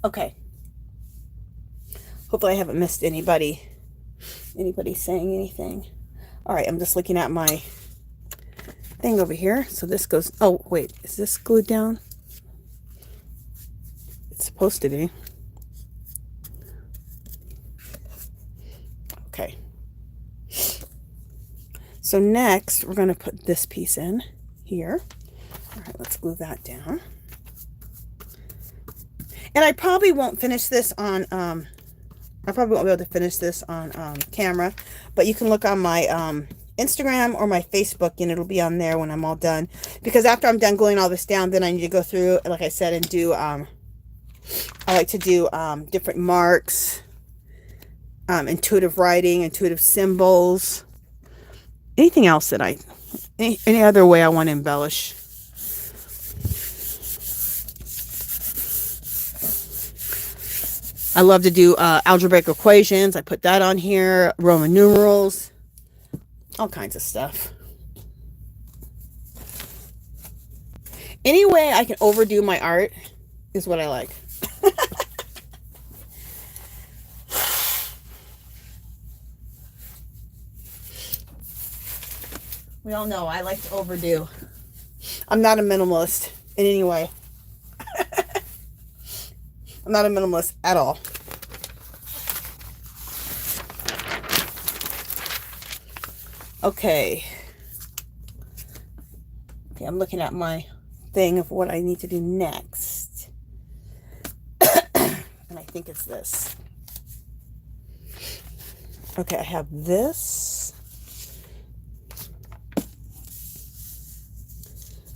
Okay. Hopefully I haven't missed anybody saying anything. All right, I'm just looking at my thing over here. So this goes, oh, wait, is this glued down? It's supposed to be. Okay. So next, we're going to put this piece in here. All right, let's glue that down. And I probably won't finish this on, I probably won't be able to finish this on camera, but you can look on my Instagram or my Facebook, and it'll be on there when I'm all done. Because after I'm done gluing all this down, then I need to go through, like I said, and do, I like to do different marks, intuitive writing, intuitive symbols, anything else that any other way I want to embellish. I love to do algebraic equations. I put that on here, Roman numerals, all kinds of stuff. Any way I can overdo my art is what I like. We all know I like to overdo. I'm not a minimalist in any way. I'm not a minimalist at all. Okay. Okay, I'm looking at my thing of what I need to do next. And I think it's this. Okay, I have this.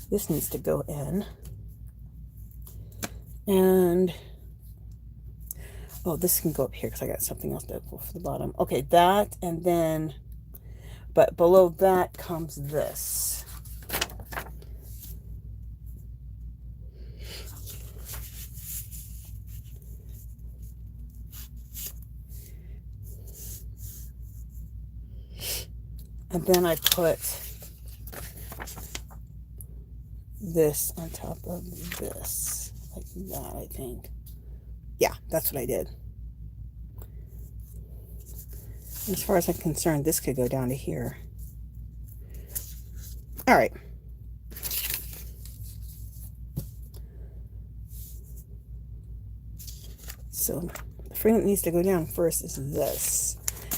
This needs to go in. And oh, this can go up here because I got something else to go for the bottom. Okay, that, and then, but below that comes this. And then I put this on top of this, like that, I think. Yeah, that's what I did. As far as I'm concerned, this could go down to here. All right. So the frame that needs to go down first is this.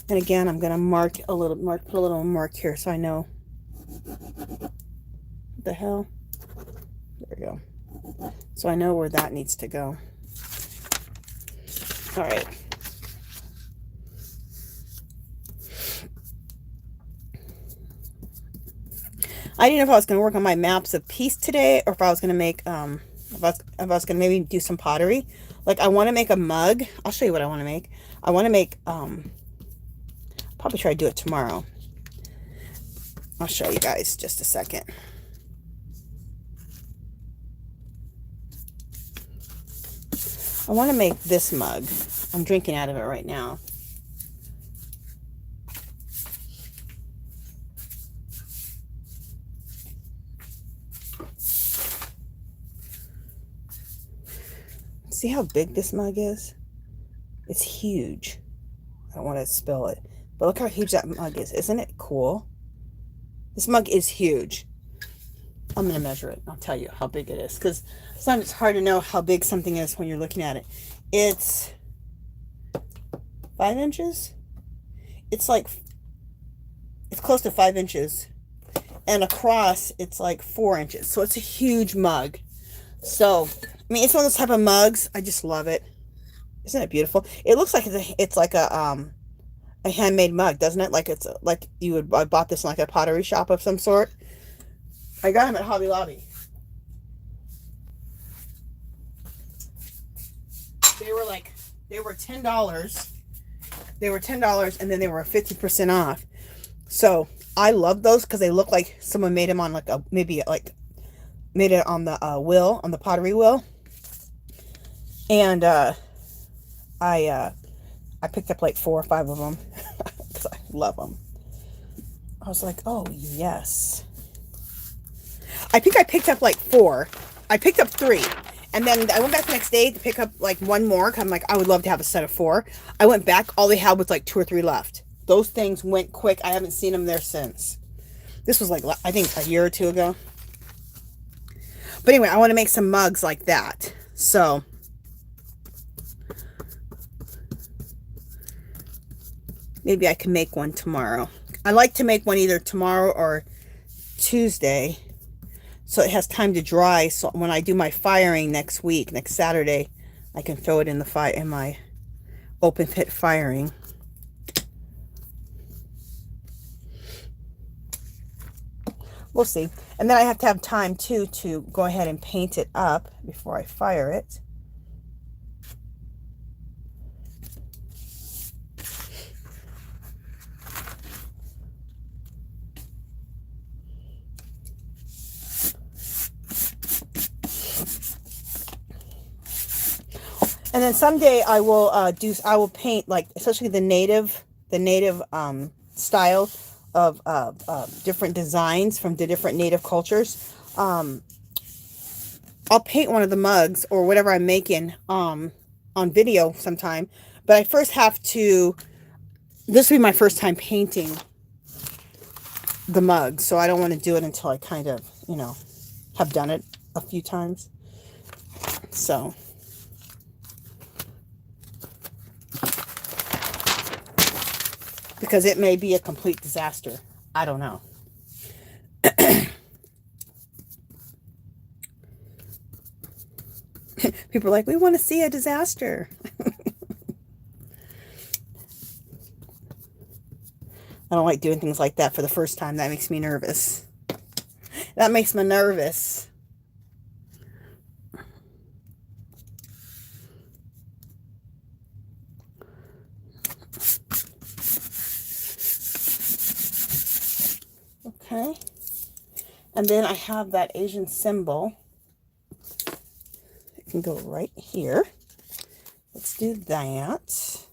And again, I'm going to put a little mark here so I know. What the hell? There we go. So I know where that needs to go. All right. I didn't know if I was going to work on my maps of peace today, or if I was going to make, if I was going to maybe do some pottery. Like, I want to make a mug. I'll show you what I want to make. I want to make, probably try to do it tomorrow. I'll show you guys just a second. I want to make this mug. I'm drinking out of it right now. See how big this mug is? It's huge. I don't want to spill it. But look how huge that mug is. Isn't it cool? This mug is huge. I'm going to measure it. I'll tell you how big it is. Because sometimes it's hard to know how big something is when you're looking at it. It's 5 inches. It's like, it's close to 5 inches. and across it's like 4 inches. So it's a huge mug. So, I mean, it's one of those type of mugs. I just love it. Isn't it beautiful? It looks like it's like a handmade mug, doesn't it? Like it's like you would, I bought this in like a pottery shop of some sort. I got them at Hobby Lobby. They were $10. They were $10 and then they were 50% off. So I love those because they look like someone made them on like a, maybe like made it on the wheel, on the pottery wheel. And I picked up like 4 or 5 of them because I love them. I was like, oh yes. I think I picked up like 4. I picked up 3. And then I went back the next day to pick up like 1 more. Cause I'm like, I would love to have a set of 4. I went back. All they had was like 2 or 3 left. Those things went quick. I haven't seen them there since. This was like, I think a year or 2 ago. But anyway, I want to make some mugs like that. So maybe I can make one tomorrow. I like to make one either tomorrow or Tuesday, so it has time to dry. So when I do my firing next week, next Saturday, I can throw it in the in my open pit firing. We'll see. And then I have to have time too to go ahead and paint it up before I fire it. And then someday I will I will paint, like, especially the native style of different designs from the different native cultures. I'll paint one of the mugs or whatever I'm making on video sometime. But I first have to, this will be my first time painting the mug, so I don't want to do it until I kind of, you know, have done it a few times. So because it may be a complete disaster. I don't know. People are like, we want to see a disaster. I don't like doing things like that for the first time. That makes me nervous. That makes me nervous. Okay. And then I have that Asian symbol. It can go right here. Let's do that.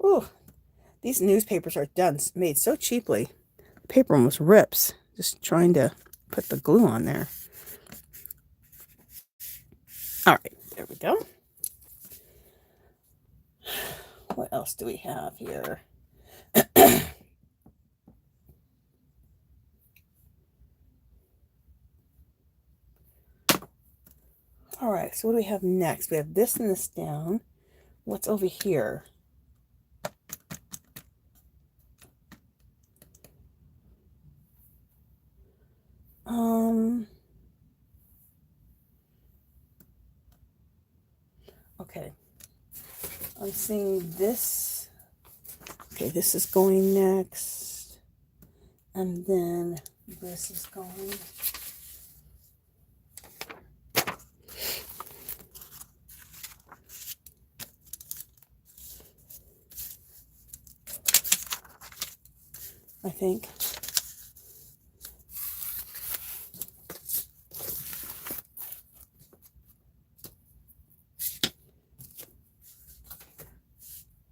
Ooh, these newspapers are made so cheaply. The paper almost rips. Just trying to put the glue on there. All right, there we go. What else do we have here? All right, so what do we have next? We have this and this down. What's over here? Okay. I'm seeing this. Okay, this is going next. And then this is going. I think.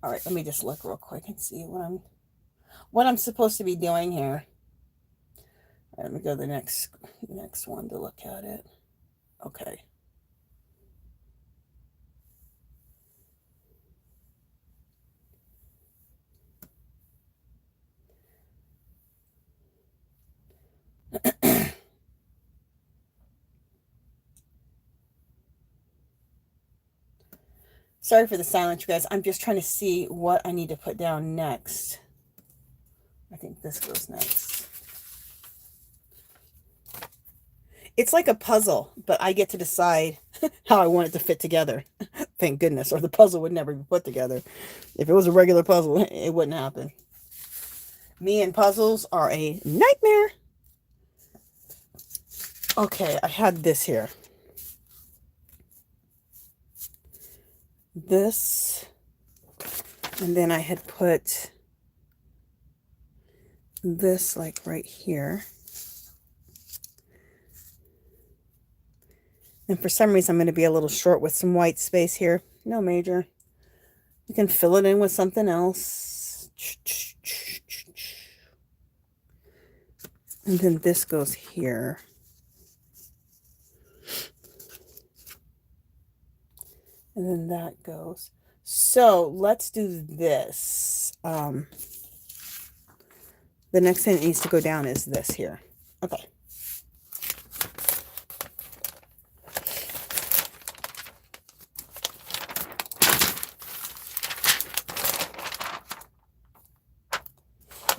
All right, let me just look real quick and see what I'm supposed to be doing here. All right, let me go to the next one to look at it. Okay. Sorry for the silence, you guys. I'm just trying to see what I need to put down next. I think this goes next. It's like a puzzle, but I get to decide how I want it to fit together. Thank goodness, or the puzzle would never be put together. If it was a regular puzzle, it wouldn't happen. Me and puzzles are a nightmare. Okay, I had this here. This, and then I had put this like right here. And for some reason, I'm going to be a little short with some white space here. No major. You can fill it in with something else. And then this goes here. And then that goes. So let's do this. The next thing that needs to go down is this here. Okay.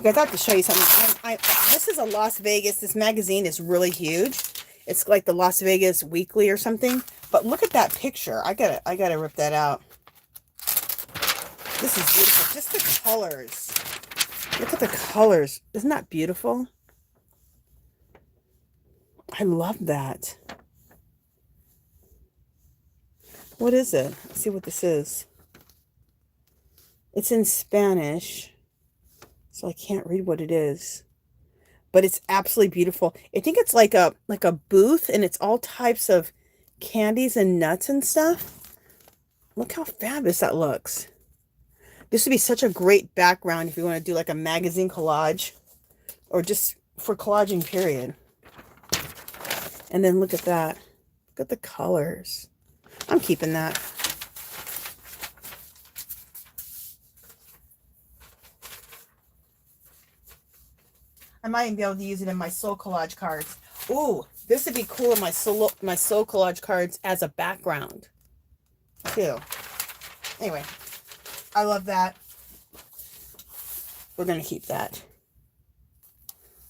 Guys, I have to show you something. This is a Las Vegas. This magazine is really huge. It's like the Las Vegas Weekly or something. But look at that picture. I gotta rip that out. This is beautiful. Just the colors. Look at the colors. Isn't that beautiful? I love that. What is it? Let's see what this is. It's in Spanish. So I can't read what it is, but it's absolutely beautiful. I think it's like a booth, and it's all types of candies and nuts and stuff. Look how fabulous that looks. This would be such a great background if you want to do like a magazine collage, or just for collaging, period. And then look at that. Look at the colors. I'm keeping that. I might even be able to use it in my soul collage cards. Ooh, this would be cool in my soul collage cards as a background too. Anyway, I love that. We're going to keep that.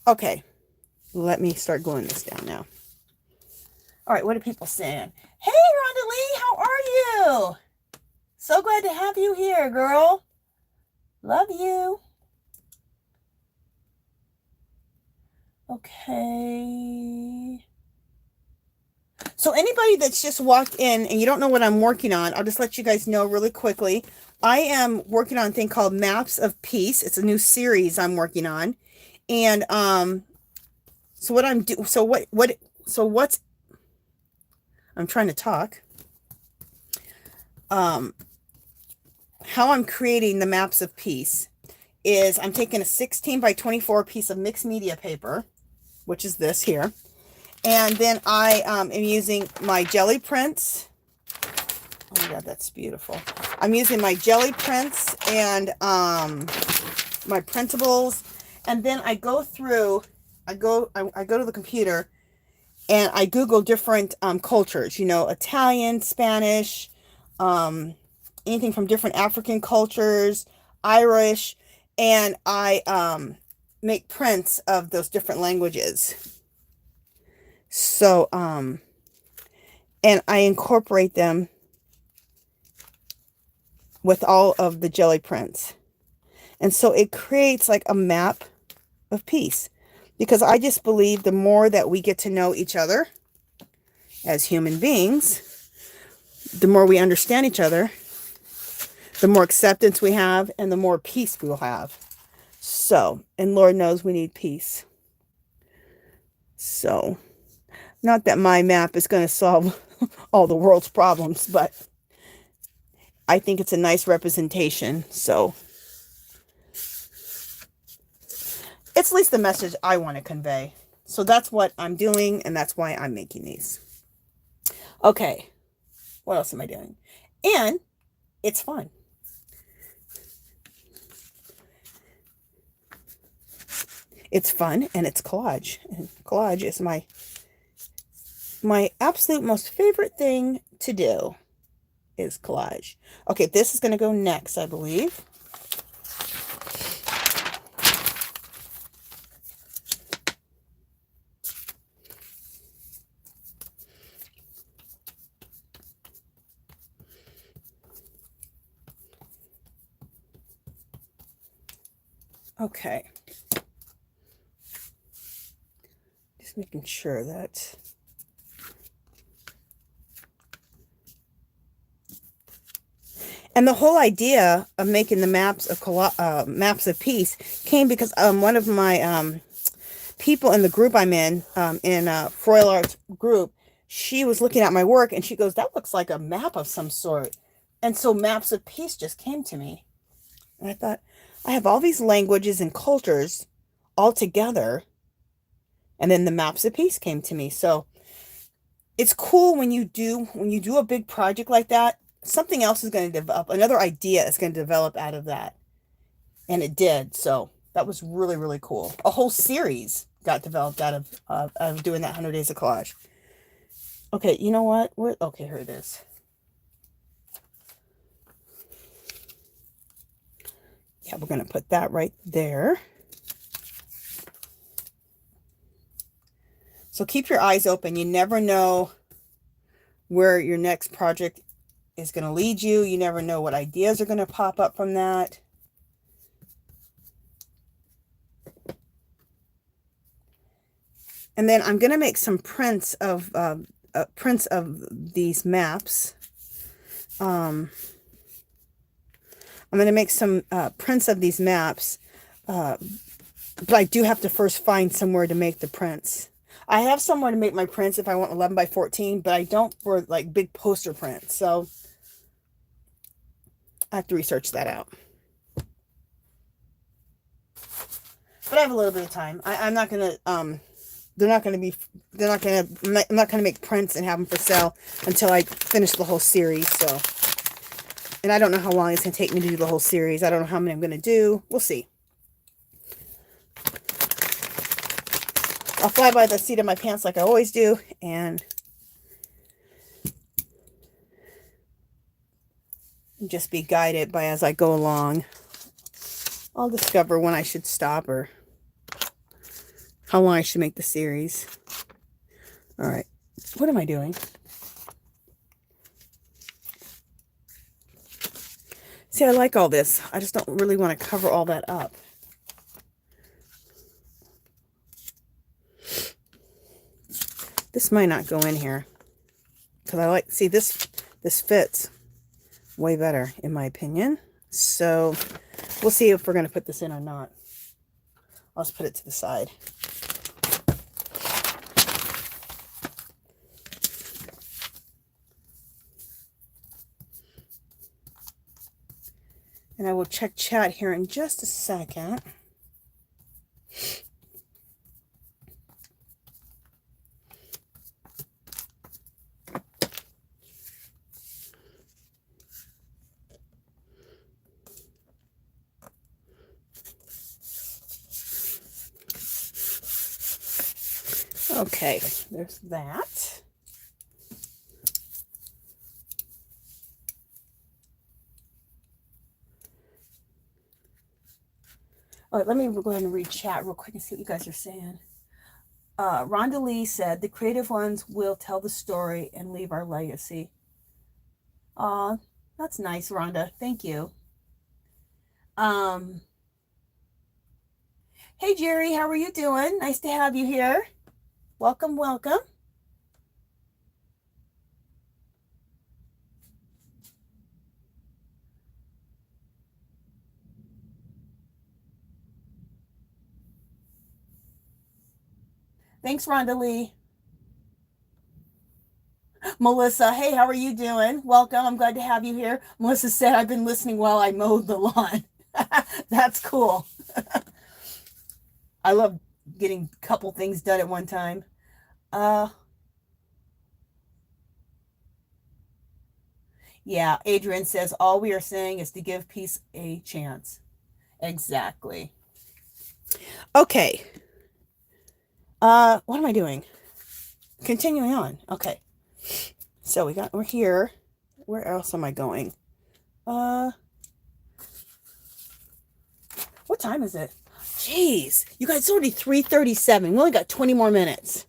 Okay, let me start gluing this down now. All right, what are people saying? Hey, Rhonda Lee, how are you? So glad to have you here, girl. Love you. Okay. So anybody that's just walked in and you don't know what I'm working on, I'll just let you guys know really quickly. I am working on a thing called Maps of Peace. It's a new series I'm working on. And so what I'm doing, what's I'm trying to talk. How I'm creating the Maps of Peace is I'm taking a 16 by 24 piece of mixed media paper, which is this here. And then I am using my Gelli prints. Oh my God, that's beautiful. I'm using my Gelli prints and my Printables. And then I go through, I go to the computer and I Google different cultures, you know, Italian, Spanish, anything from different African cultures, Irish, and I make prints of those different languages. So, and I incorporate them with all of the Gelli prints. And so it creates like a map of peace, because I just believe the more that we get to know each other as human beings, the more we understand each other, the more acceptance we have, and the more peace we will have. So, and Lord knows we need peace. So, not that my map is going to solve all the world's problems, but I think it's a nice representation. So, it's at least the message I want to convey. So that's what I'm doing, and that's why I'm making these. Okay, what else am I doing? And it's fun. It's fun, and it's collage. And collage is my absolute most favorite thing to do. is collage. Okay, this is going to go next, I believe. Okay. Just making sure that... And the whole idea of making the maps of peace came because one of my people in the group I'm in Freuler Arts group, she was looking at my work and she goes, "That looks like a map of some sort." And so maps of peace just came to me. And I thought, I have all these languages and cultures all together. And then the maps of peace came to me. So it's cool when you do a big project like that. Something else is going to develop, another idea is going to develop out of that. And it did. So that was really, really cool. A whole series got developed out of doing that 100 Days of Collage. Okay, you know what? Okay, here it is. Yeah, we're going to put that right there. So keep your eyes open. You never know where your next project is going to lead you. You never know what ideas are going to pop up from that. And then I'm going to make some prints of these maps. I'm going to make some prints of these maps, but I do have to first find somewhere to make the prints. I have somewhere to make my prints if I want 11 by 14, but I don't for like big poster prints. So I have to research that out. But I have a little bit of time. I'm not going to, I'm not going to make prints and have them for sale until I finish the whole series. So, and I don't know how long it's going to take me to do the whole series. I don't know how many I'm going to do. We'll see. I'll fly by the seat of my pants like I always do, and just be guided by as I go along. I'll discover when I should stop or how long I should make the series. All right, what am I doing? See, I like all this. I just don't really want to cover all that up. This might not go in here because I like, see, this fits way better in my opinion. So we'll see if we're going to put this in or not. I'll just put it to the side. And I will check chat here in just a second. Okay, there's that. All right, let me go ahead and read chat real quick and see what you guys are saying. Rhonda Lee said, "The creative ones will tell the story and leave our legacy." Aw, that's nice, Rhonda. Thank you. Hey, Jerry, how are you doing? Nice to have you here. Welcome, welcome. Thanks, Rhonda Lee. Melissa, hey, how are you doing? Welcome. I'm glad to have you here. Melissa said, "I've been listening while I mowed the lawn." That's cool. I love getting a couple things done at one time. Yeah, Adrian says, "All we are saying is to give peace a chance." Exactly. Okay. What am I doing? Continuing on. Okay. So we're here. Where else am I going? What time is it? Jeez, you guys, it's already 3:37. We only got 20 more minutes.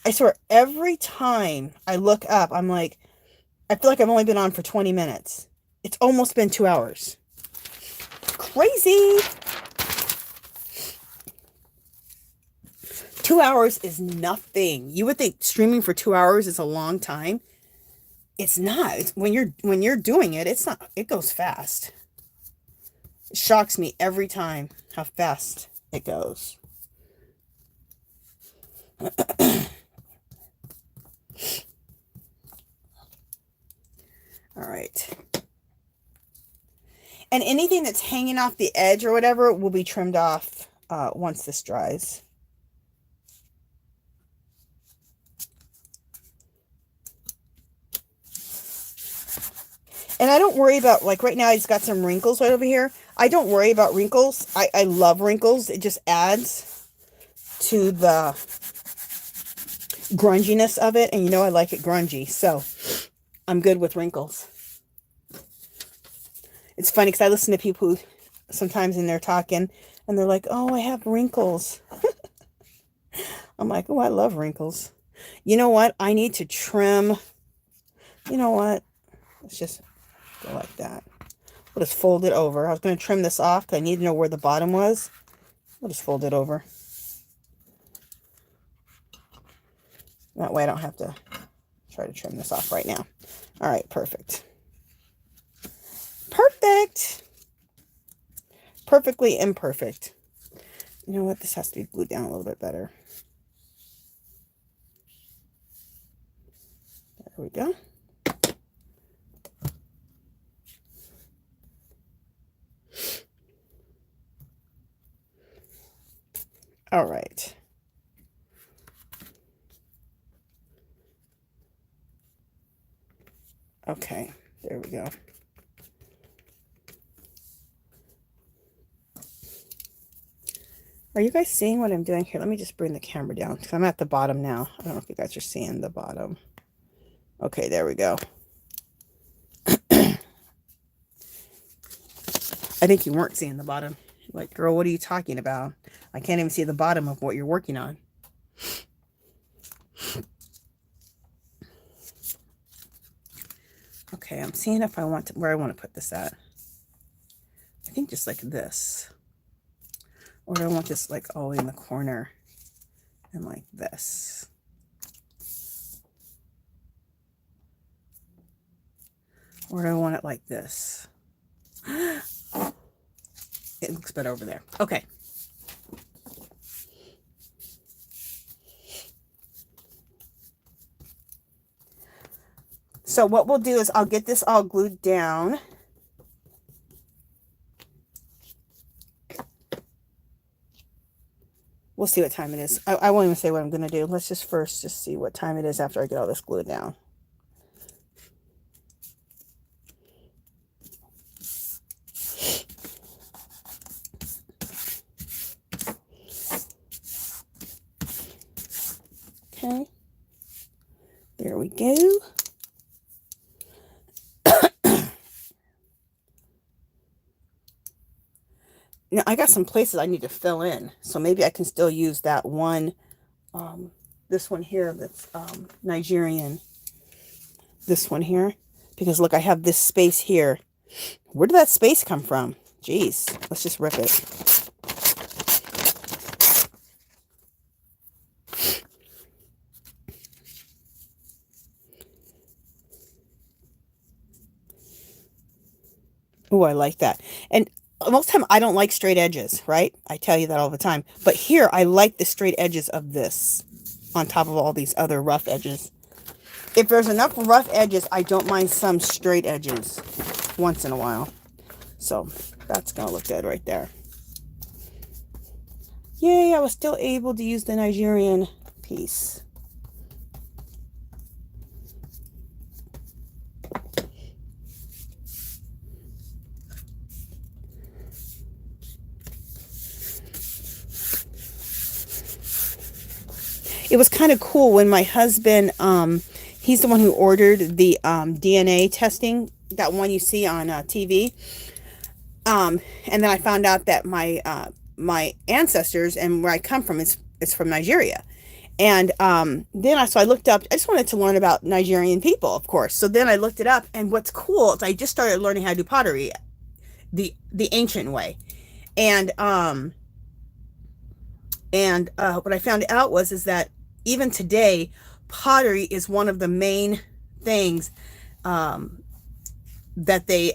I swear, every time I look up, I'm like, I feel like I've only been on for 20 minutes. It's almost been 2 hours. Crazy. 2 hours is nothing. You would think streaming for 2 hours is a long time. It's not. It's, when you're doing it, it's not. It goes fast. It shocks me every time how fast it goes. All right. And anything that's hanging off the edge or whatever will be trimmed off once this dries. And I don't worry about, like right now it's got some wrinkles right over here. I don't worry about wrinkles. I love wrinkles. It just adds to the grunginess of it. And you know I like it grungy. So I'm good with wrinkles. It's funny because I listen to people who sometimes and they're talking and they're like, oh, I have wrinkles. I'm like, oh, I love wrinkles. You know what? I need to trim. You know what? Let's just go like that. We'll just fold it over. I was going to trim this off because I need to know where the bottom was. We'll just fold it over. That way I don't have to try to trim this off right now. All right, perfect. Perfect. Perfectly imperfect. You know what? This has to be glued down a little bit better. There we go. All right. Okay, there we go. Are you guys seeing what I'm doing here? Let me just bring the camera down because I'm at the bottom now. I don't know if you guys are seeing the bottom. Okay, there we go. I think you weren't seeing the bottom. Like, girl, what are you talking about? I can't even see the bottom of what you're working on. Okay, I'm seeing if I want to, where I want to put this at. I think just like this. Or do I want this like all in the corner and like this? Or do I want it like this? It looks better over there. Okay. So what we'll do is I'll get this all glued down. We'll see what time it is. I won't even say what I'm going to do. Let's just first just see what time it is after I get all this glued down. Okay. There we go. Now, I got some places I need to fill in, so maybe I can still use that one, this one here that's Nigerian, this one here, because look, I have this space here. Where did that space come from? Jeez, let's just rip it. Oh, I like that. And most of the time, I don't like straight edges, right? I tell you that all the time. But here, I like the straight edges of this on top of all these other rough edges. If there's enough rough edges, I don't mind some straight edges once in a while. So that's going to look good right there. Yay, I was still able to use the Nigerian piece. it was kind of cool when my husband, he's the one who ordered the DNA testing, that one you see on TV. And then I found out that my ancestors and where I come from is from Nigeria. And so I looked up, I just wanted to learn about Nigerian people, of course. So then I looked it up, and what's cool is I just started learning how to do pottery the ancient way. And what I found out is that even today, pottery is one of the main things that they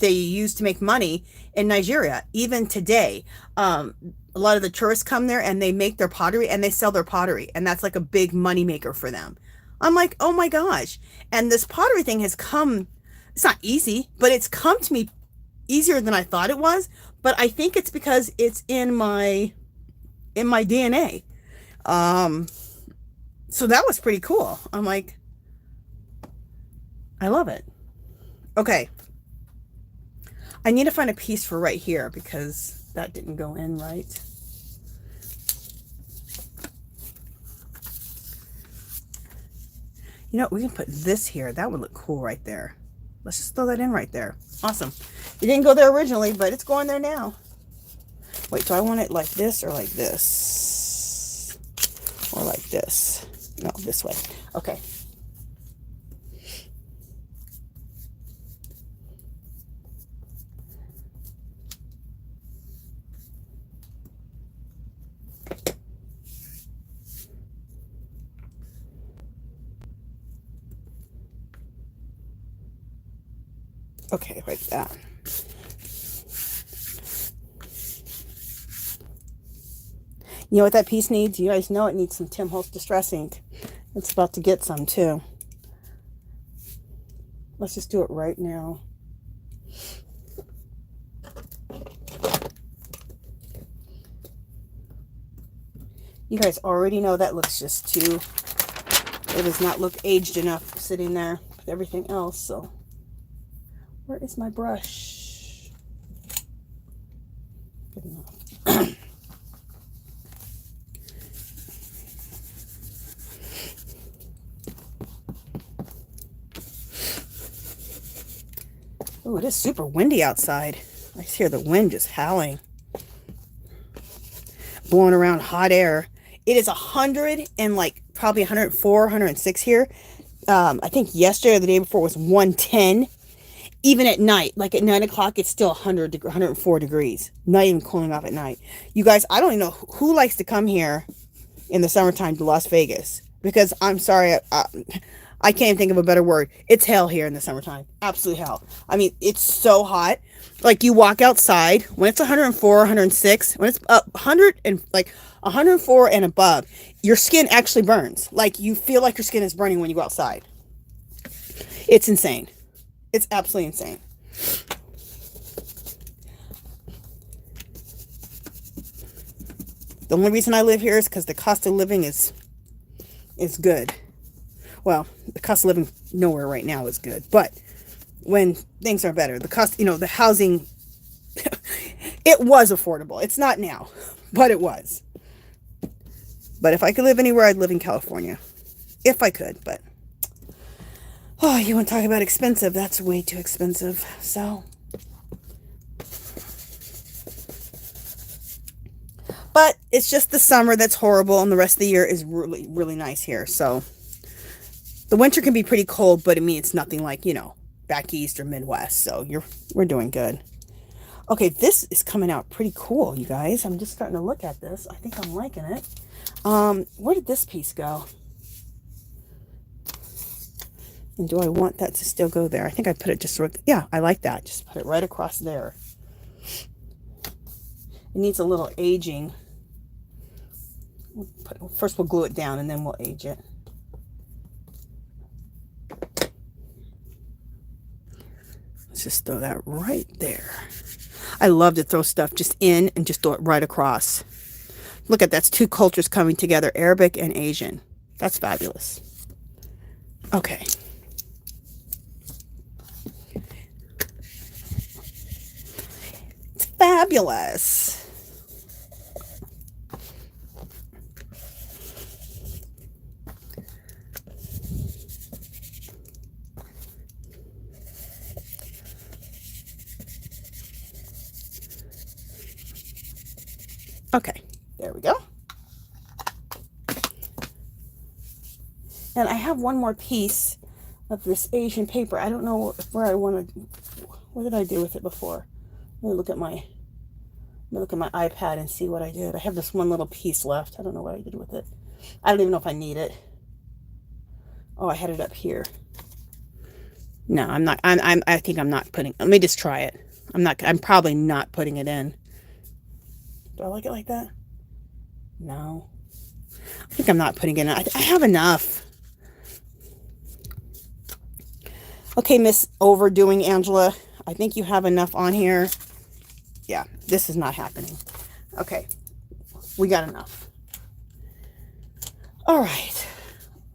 use to make money in Nigeria. Even today, a lot of the tourists come there and they make their pottery and they sell their pottery, and that's like a big money maker for them. I'm like, oh my gosh. And this pottery thing has come, it's not easy, but it's come to me easier than I thought it was. But I think it's because it's in my DNA. So that was pretty cool. I'm like, I love it. Okay. I need to find a piece for right here because that didn't go in right. You know, we can put this here. That would look cool right there. Let's just throw that in right there. Awesome. It didn't go there originally, but it's going there now. Wait, do I want it like this or like this? Or like this? No, this way. Okay. Okay, like that. You know what that piece needs? You guys know it needs some Holtz Distress Ink. It's about to get some too. Let's just do it right now. You guys already know that looks just too, it does not look aged enough sitting there with everything else. So where is my brush? Good enough. Oh, it is super windy outside. I hear the wind just howling, blowing around hot air. It is 100 and like probably 104, 106 here. I think yesterday or the day before was 110. Even at night, like at 9 o'clock, it's still 104 degrees. Not even cooling off at night. You guys, I don't even know who likes to come here in the summertime to Las Vegas. Because I'm sorry, I can't think of a better word. It's hell here in the summertime. Absolute hell. I mean, it's so hot. Like you walk outside when it's 104, 106, when it's 100 and like 104 and above, your skin actually burns. Like you feel like your skin is burning when you go outside. It's insane. It's absolutely insane. The only reason I live here is because the cost of living is good. Well, the cost of living nowhere right now is good, but when things are better, the cost, the housing, it was affordable. It's not now, but it was. But if I could live anywhere, I'd live in California. If I could, but oh, you want to talk about expensive? That's way too expensive. So, but it's just the summer that's horrible, and the rest of the year is really, really nice here. So, the winter can be pretty cold, but I mean, it's nothing like, back east or Midwest. So, we're doing good. Okay, this is coming out pretty cool, you guys. I'm just starting to look at this. I think I'm liking it. Where did this piece go? And do I want that to still go there? I think I put it just right, yeah, I like that. Just put it right across there. It needs a little aging. First we'll glue it down and then we'll age it. Let's just throw that right there. I love to throw stuff just in and just throw it right across. Look at that's two cultures coming together, Arabic and Asian. That's fabulous. Okay. Fabulous. Okay, there we go. And I have one more piece of this Asian paper. I don't know where I want to, what did I do with it before? Let me look at my iPad and see what I did. I have this one little piece left. I don't know what I did with it. I don't even know if I need it. Oh, I had it up here. No, I'm not. I think I'm not putting. Let me just try it. I'm probably not putting it in. Do I like it like that? No. I think I'm not putting it in. I have enough. Okay, Miss Overdoing Angela. I think you have enough on here. Yeah, this is not happening. Okay, we got enough. All right.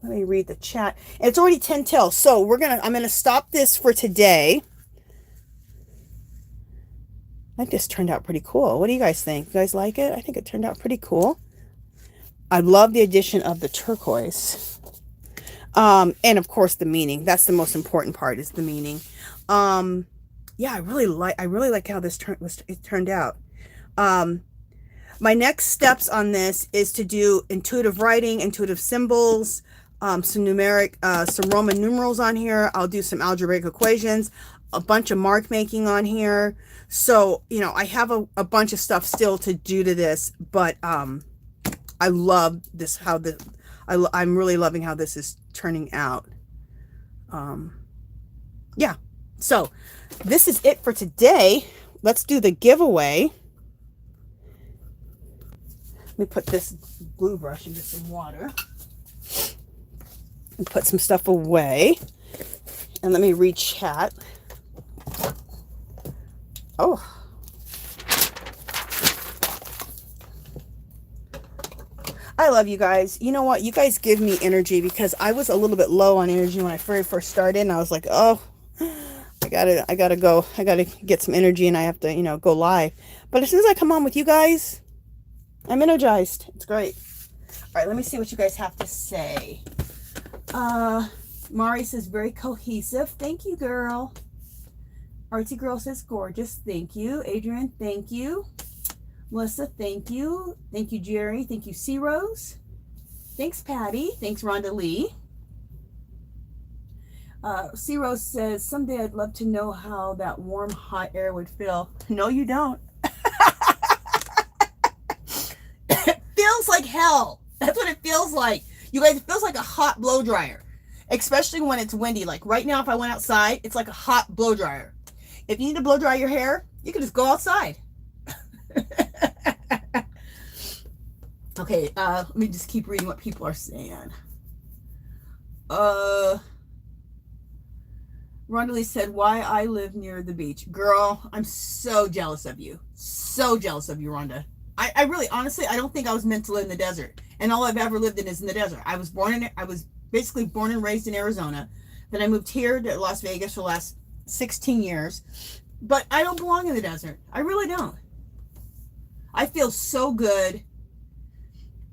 Let me read the chat. And it's already 10 till, so I'm gonna stop this for today. That just turned out pretty cool. What do you guys think? You guys like it? I think it turned out pretty cool. I love the addition of the turquoise. And of course the meaning. That's the most important part, is the meaning. Yeah, I really like how this turned out. My next steps on this is to do intuitive writing, intuitive symbols, some Roman numerals on here. I'll do some algebraic equations, a bunch of mark making on here. So, you know, I have a bunch of stuff still to do to this, but I love this, I'm really loving how this is turning out. Yeah, so this is it for today. Let's do the giveaway. Let me put this glue brush into some water and put some stuff away. And let me read chat. Oh. I love you guys. You know what? You guys give me energy, because I was a little bit low on energy when I very first started, and I was like, oh, I gotta go. I gotta get some energy, and I have to, you know, go live. But as soon as I come on with you guys, I'm energized. It's great. All right, let me see what you guys have to say. Mari says very cohesive. Thank you, girl. Artsy Girl says gorgeous. Thank you. Adrian, thank you. Melissa, thank you. Thank you, Jerry. Thank you, C Rose. Thanks, Patty. Thanks, Rhonda Lee. C Rose says, someday I'd love to know how that warm, hot air would feel. No, you don't. It feels like hell. That's what it feels like. You guys, it feels like a hot blow dryer, especially when it's windy. Like right now, if I went outside, it's like a hot blow dryer. If you need to blow dry your hair, you can just go outside. Okay, let me just keep reading what people are saying. Rondalee said, why I live near the beach. Girl, I'm so jealous of you. So jealous of you, Rhonda. I really, honestly, I don't think I was meant to live in the desert. And all I've ever lived in is in the desert. I was basically born and raised in Arizona. Then I moved here to Las Vegas for the last 16 years. But I don't belong in the desert. I really don't. I feel so good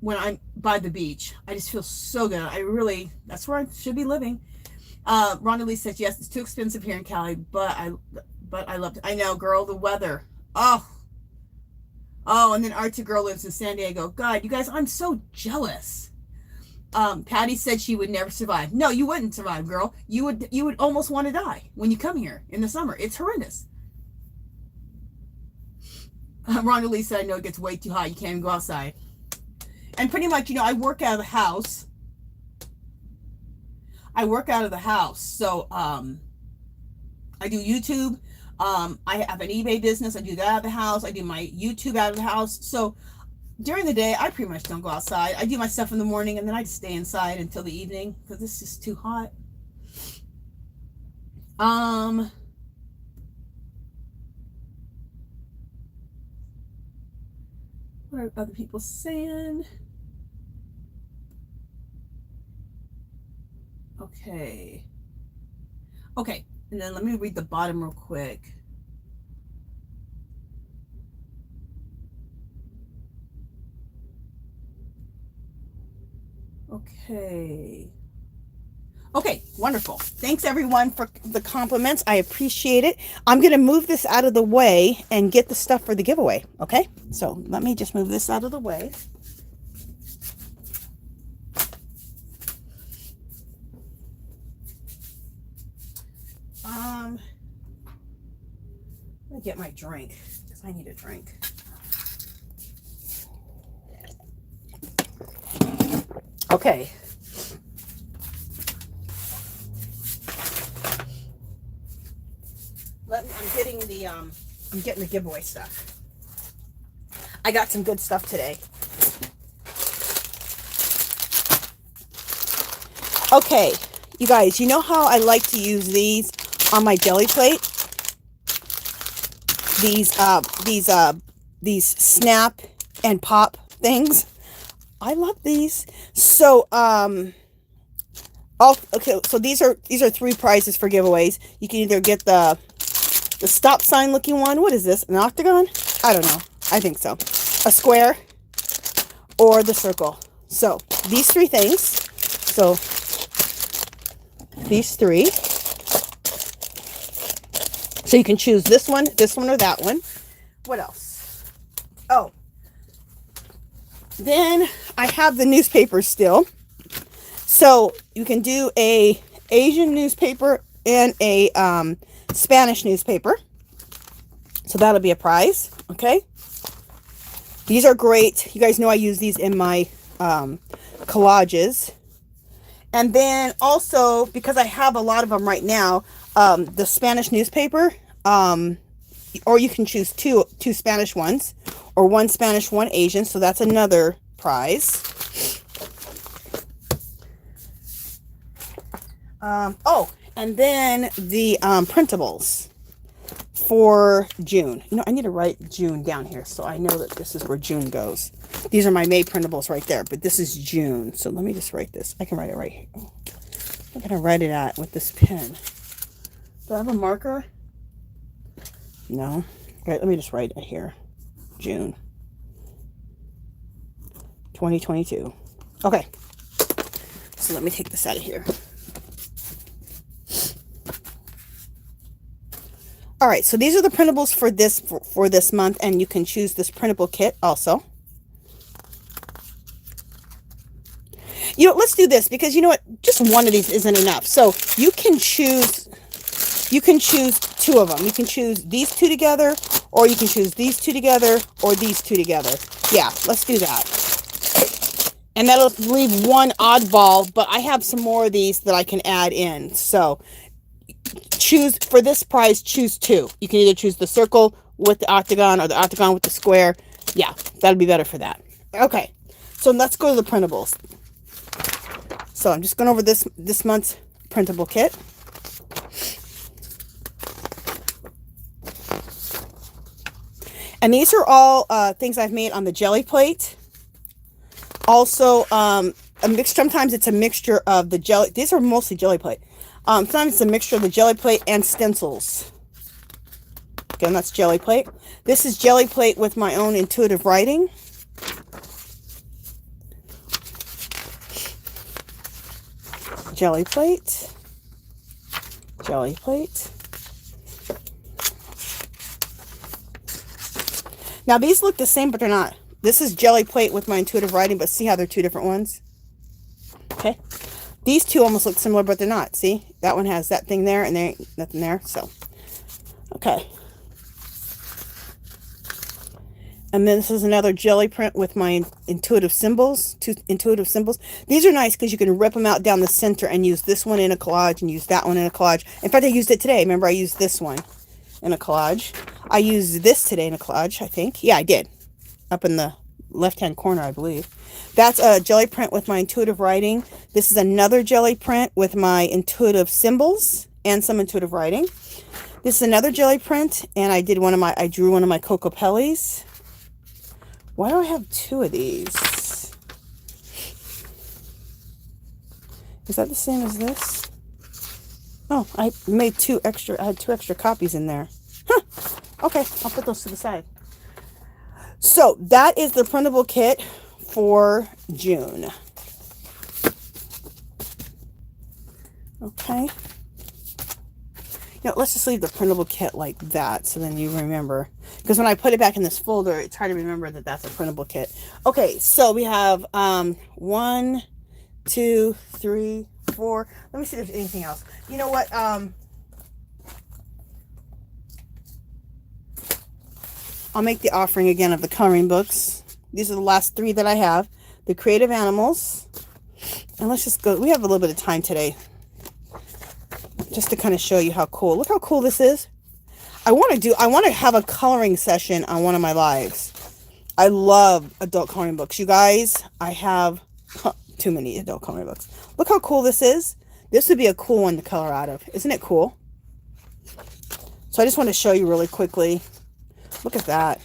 when I'm by the beach. I just feel so good. That's where I should be living. Rhonda Lee says, yes, it's too expensive here in Cali, but I love it. I know, girl, the weather. Oh, and then Artsy Girl lives in San Diego. God, you guys, I'm so jealous. Patty said she would never survive. No, you wouldn't survive, girl. You would almost want to die when you come here in the summer. It's horrendous. Rhonda Lee said, I know it gets way too hot. You can't even go outside. And pretty much, you know, I work out of the house. So, I do YouTube. I have an eBay business. I do that out of the house. I do my YouTube out of the house. So during the day, I pretty much don't go outside. I do my stuff in the morning, and then I just stay inside until the evening because it's just too hot. What are other people saying? Okay. And then let me read the bottom real quick. Okay. Okay, wonderful. Thanks everyone for the compliments. I appreciate it. I'm going to move this out of the way and get the stuff for the giveaway. Okay, so let me just move this out of the way. Let me get my drink because I need a drink. Okay. I'm getting the giveaway stuff. I got some good stuff today. Okay, you guys, you know how I like to use these on my Gelli plate? These snap and pop things. I love these. So, okay, so these are 3 prizes for giveaways. You can either get the stop sign looking one. What is this? An octagon? I don't know. I think so. A square or the circle. So these 3 things. So these 3. So you can choose this one, or that one. What else? Oh, then I have the newspapers still. So you can do a Asian newspaper and a Spanish newspaper. So that'll be a prize. Okay. These are great. You guys know I use these in my collages. And then also, because I have a lot of them right now, the Spanish newspaper, or you can choose two Spanish ones, or 1 Spanish, 1 Asian. So that's another prize. Oh, and then the printables for June. You know, I need to write June down here so I know that this is where June goes. These are my May printables right there, but this is June. So let me just write this. I can write it right here. I'm going to write it out with this pen. Do I have a marker? No. Okay, let me just write it here. June 2022. Okay. So let me take this out of here. All right, so these are the printables for this month, and you can choose this printable kit also. You know, let's do this because you know what? Just one of these isn't enough. So you can choose 2 of them. You can choose these 2 together, or you can choose these 2 together, or these 2 together. Yeah, let's do that. And that'll leave 1 oddball, but I have some more of these that I can add in. So choose, for this prize, choose 2. You can either choose the circle with the octagon or the octagon with the square. Yeah, that'll be better for that. Okay, so let's go to the printables. So I'm just going over this month's printable kit. And these are all things I've made on the Gelli plate. Also, a mix. Sometimes it's a mixture of the Gelli. These are mostly Gelli plate. Sometimes it's a mixture of the Gelli plate and stencils. Again, that's Gelli plate. This is Gelli plate with my own intuitive writing. Gelli plate. Gelli plate. Now these look the same, but they're not. This is Gelli plate with my intuitive writing, but see how they're 2 different ones? Okay. These 2 almost look similar, but they're not. See? That one has that thing there, and there ain't nothing there. So, okay. And then this is another Gelli print with my intuitive symbols. 2 intuitive symbols. These are nice because you can rip them out down the center and use this one in a collage and use that one in a collage. In fact, I used it today. Remember, I used this one in a collage. I used this today in a collage, I think. Yeah, I did. Up in the left-hand corner, I believe. That's a Gelli print with my intuitive writing. This is another Gelli print with my intuitive symbols and some intuitive writing. This is another Gelli print, and I drew one of my Coco Pellies. Why do I have 2 of these? Is that the same as this? Oh, I made 2 extra. I had 2 extra copies in there. Huh. Okay, I'll put those to the side. So that is the printable kit for June. Okay. Let's just leave the printable kit like that so then you remember. Because when I put it back in this folder, it's hard to remember that that's a printable kit. Okay, so we have 1, 2, 3, 4. Let me see if there's anything else. You know what? I'll make the offering again of the coloring books. These are the last 3 that I have. The Creative Animals. And let's just go. We have a little bit of time today. Just to kind of show you how cool. Look how cool this is. I want to have a coloring session on one of my lives. I love adult coloring books. You guys, I have too many adult coloring books. Look how cool this is. This would be a cool one to color out of. Isn't it cool? So I just want to show you really quickly. Look at that.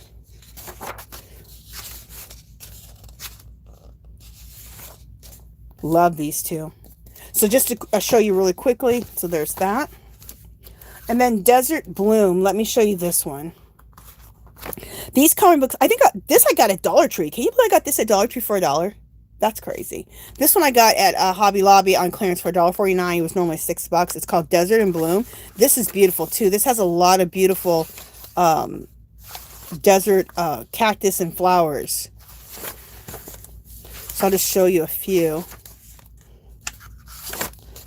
Love these two. So just to show you really quickly, so there's that. And then Desert Bloom, let me show you this one. These coloring books, I think I got at Dollar Tree. Can you believe I got this at Dollar Tree for $1? That's crazy. This one I got at Hobby Lobby on clearance for $1.49. It was normally $6. It's called Desert and Bloom. This is beautiful too. This has a lot of beautiful desert cactus and flowers. So I'll just show you a few.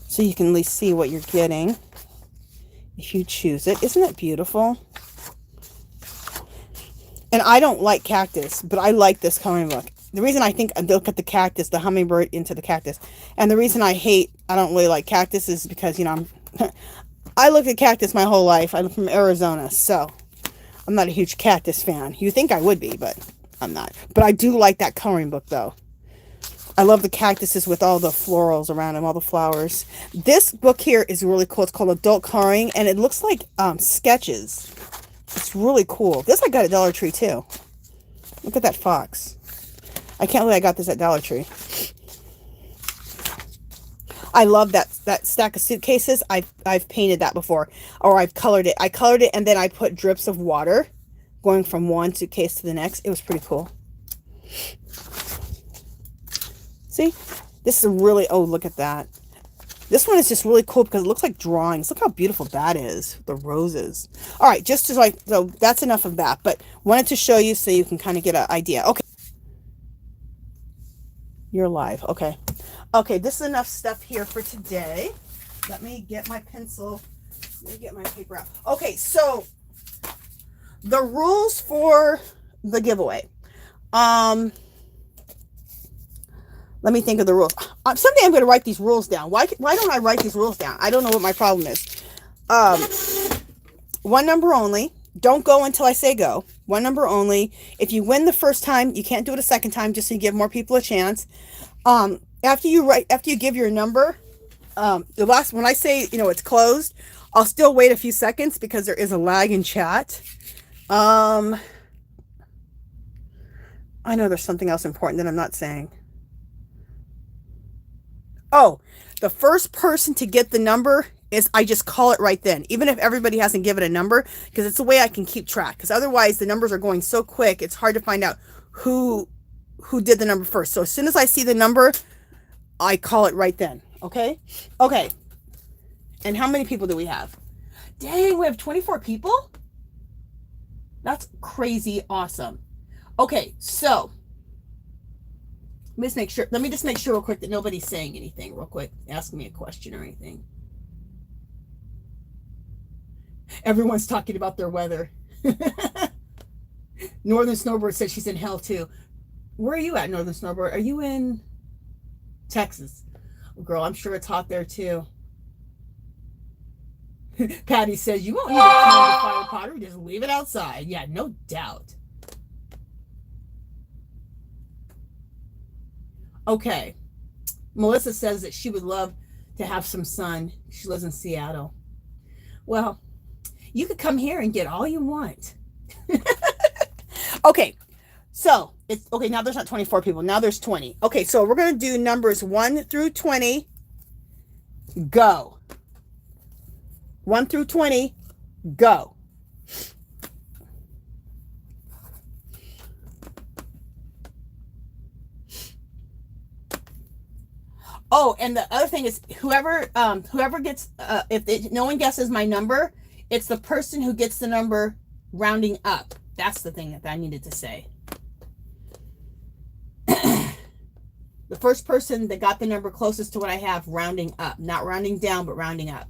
So you can at least see what you're getting if you choose it. Isn't it beautiful? And I don't like cactus, but I like this coloring book. The reason I think I look at the cactus, the hummingbird into the cactus, and the reason I don't really like cactus is because, I looked at cactus my whole life. I'm from Arizona, so I'm not a huge cactus fan. You think I would be, but I'm not. But I do like that coloring book, though. I love the cactuses with all the florals around them, all the flowers. This book here is really cool. It's called Adult Coloring, and it looks like sketches. It's really cool. This I got at Dollar Tree, too. Look at that fox. I can't believe I got this at Dollar Tree. I love that stack of suitcases. I've painted that before, or I've colored it. I colored it, and then I put drips of water going from one suitcase to the next. It was pretty cool. See, this is a really, oh, look at that. This one is just really cool because it looks like drawings. Look how beautiful that is, the roses. All right, so that's enough of that, but wanted to show you so you can kind of get an idea. Okay. You're live. Okay. Okay, this is enough stuff here for today. Let me get my pencil. Let me get my paper out. Okay, so the rules for the giveaway. Let me think of the rules. Someday I'm going to write these rules down. Why don't I write these rules down? I don't know what my problem is. One number only. Don't go until I say go. One number only. If you win the first time, you can't do it a second time, just so you give more people a chance. After you give your number, when I say, it's closed, I'll still wait a few seconds because there is a lag in chat. I know there's something else important that I'm not saying. Oh, the first person to get the number is I just call it right then, even if everybody hasn't given a number, because it's the way I can keep track. Because otherwise, the numbers are going so quick, it's hard to find out who did the number first. So as soon as I see the number, I call it right then. Okay? Okay. And how many people do we have? Dang, we have 24 people? That's crazy awesome. Okay, so let me just make sure real quick that nobody's saying anything real quick, asking me a question or anything. Everyone's talking about their weather. Northern Snowbird said she's in hell too. Where are you at, Northern Snowbird? Are you in Texas? Well, girl, I'm sure it's hot there too. Patty says you won't need a can of fire pottery, just leave it outside. Yeah, no doubt. Okay. Melissa says that she would love to have some sun. She lives in Seattle. Well, you could come here and get all you want. Okay. So, now there's not 24 people. Now there's 20. Okay, so we're going to do numbers 1 through 20. Go. 1 through 20. Go. Oh, and the other thing is whoever gets no one guesses my number, it's the person who gets the number rounding up. That's the thing that I needed to say. The first person that got the number closest to what I have rounding up, not rounding down, but rounding up.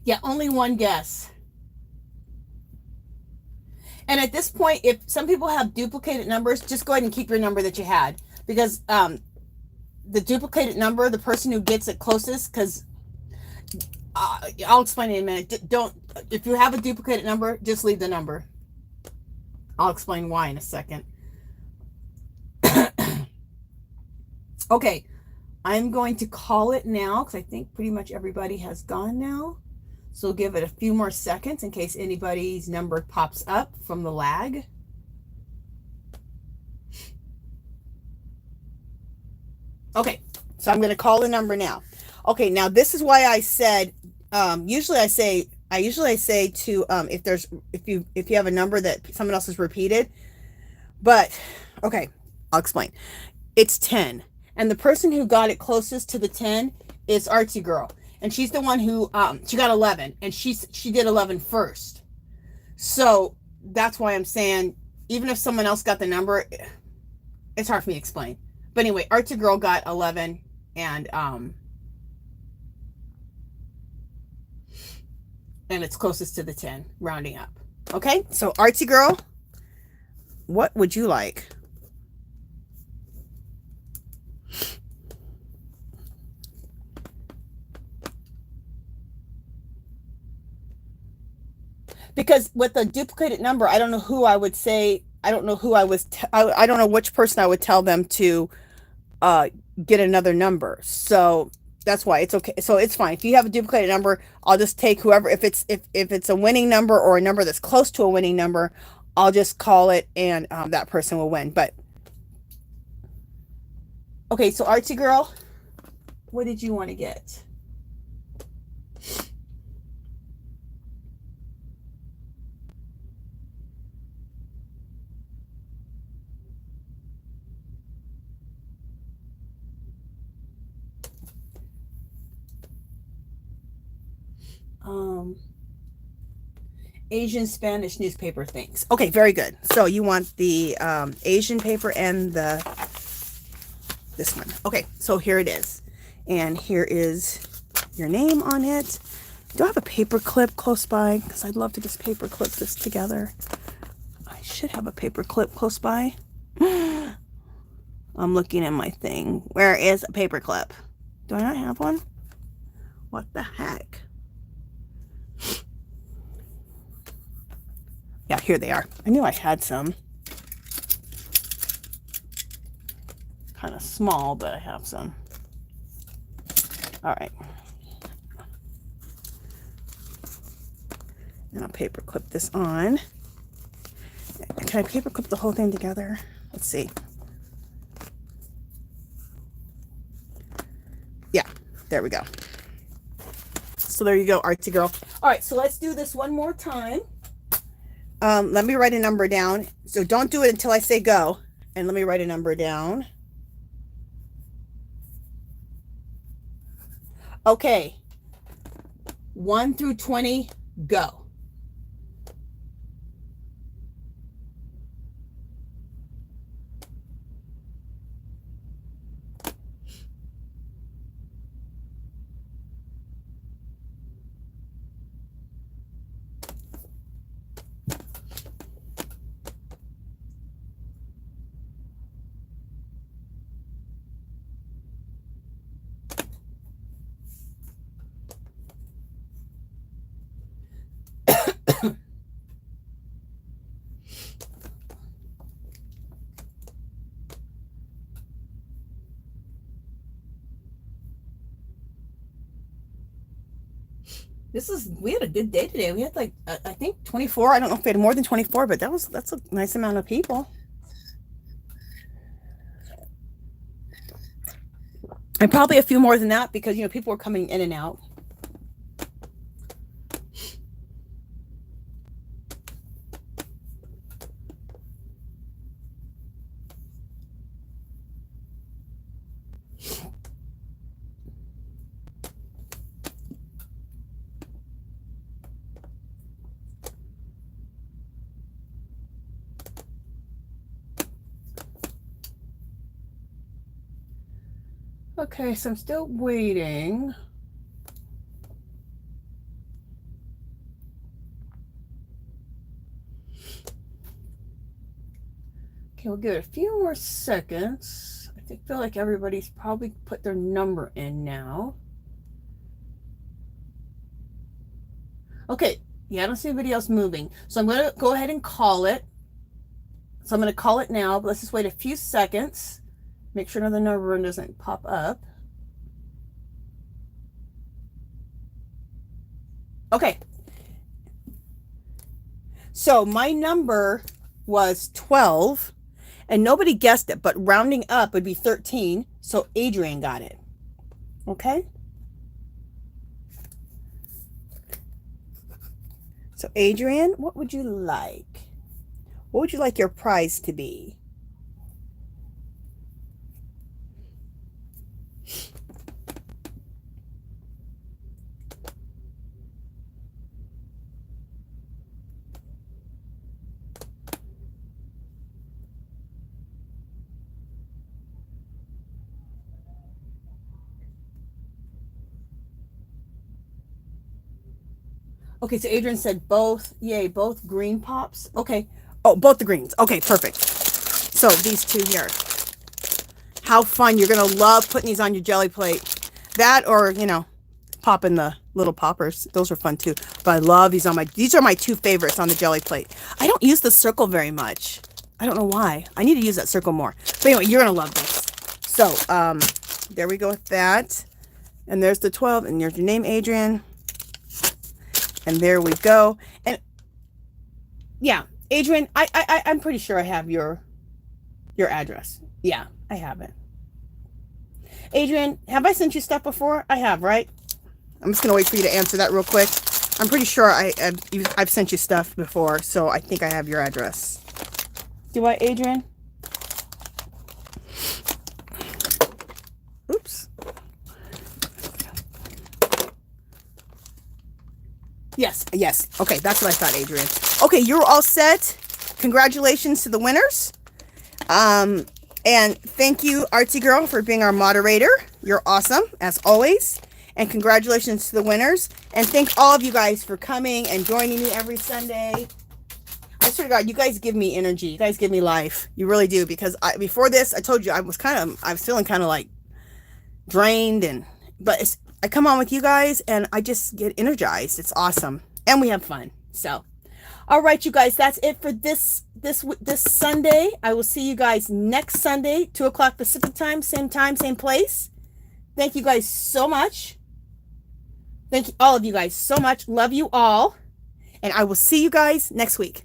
Yeah, only one guess. And at this point, if some people have duplicated numbers, just go ahead and keep your number that you had. Because the duplicated number, the person who gets it closest, because I'll explain in a minute. Don't, if you have a duplicated number, just leave the number. I'll explain why in a second. Okay, I'm going to call it now because I think pretty much everybody has gone now. So give it a few more seconds in case anybody's number pops up from the lag. Okay, so I'm going to call the number now. Okay, now this is why I said usually I say to if you have a number that someone else has repeated, but okay, I'll explain. It's 10, and the person who got it closest to the 10 is Artsy Girl, and she's the one who she got 11, and she did 11 first. So that's why I'm saying even if someone else got the number, it's hard for me to explain. But anyway, Artsy Girl got 11, and it's closest to the 10, rounding up. Okay, so Artsy Girl, what would you like? Because with a duplicated number, I don't know who I would say. I don't know who I was. I don't know which person I would tell them to get another number. So that's why it's okay. So it's fine if you have a duplicated number. I'll just take whoever. If it's a winning number or a number that's close to a winning number, I'll just call it, and that person will win. But okay, so Artsy Girl, what did you want to get? Asian Spanish newspaper things. Okay, very good. So you want the Asian paper and this one. Okay, so here it is. And here is your name on it. Do I have a paper clip close by? Because I'd love to just paper clip this together. I should have a paper clip close by. I'm looking at my thing. Where is a paper clip? Do I not have one? What the heck? Yeah, here they are. I knew I had some. Kind of small, but I have some. All right. And I'll paper clip this on. Can I paper clip the whole thing together? Let's see. Yeah, there we go. So there you go, Artsy Girl. All right, so let's do this one more time. Let me write a number down. So don't do it until I say go. And let me write a number down. Okay. 1 through 20, go. We had a good day today. We had like, I think 24. I don't know if we had more than 24, but that's a nice amount of people. And probably a few more than that because, you know, people were coming in and out. Okay, so I'm still waiting. Okay, we'll give it a few more seconds. I feel like everybody's probably put their number in now. Okay, yeah, I don't see anybody else moving. So I'm going to go ahead and call it. So I'm going to call it now, but let's just wait a few seconds. Make sure another number doesn't pop up. Okay. So my number was 12, and nobody guessed it, but rounding up would be 13. So Adrian got it. Okay. So Adrian, what would you like? What would you like your prize to be? Okay, so Adrian said both. Yay, both green pops. Okay. Oh, both the greens. Okay, perfect. So these two here. How fun. You're going to love putting these on your jelly plate. That or, you know, popping the little poppers. Those are fun too. But I love these these are my two favorites on the jelly plate. I don't use the circle very much. I don't know why. I need to use that circle more. But anyway, you're going to love this. So, there we go with that. And there's the 12. And there's your name, Adrian. And there we go. And yeah, Adrian, I'm pretty sure I have your address. Yeah, I have it. Adrian, have I sent you stuff before? I have, right? I'm just gonna wait for you to answer that real quick. I'm pretty sure I've sent you stuff before, so I think I have your address. Do I, Adrian? Oops. Yes. Okay, that's what I thought, Adrian. Okay, you're all set. Congratulations to the winners. And thank you, Artsy Girl, for being our moderator. You're awesome, as always. And congratulations to the winners. And thank all of you guys for coming and joining me every Sunday. I swear to God, you guys give me energy. You guys give me life. You really do. Because before this, I told you I was feeling kind of like drained, but I come on with you guys and I just get energized. It's awesome. And we have fun. So, all right, you guys, that's it for this Sunday. I will see you guys next Sunday, 2 o'clock Pacific time, same place. Thank you guys so much. Thank you, all of you guys so much. Love you all. And I will see you guys next week.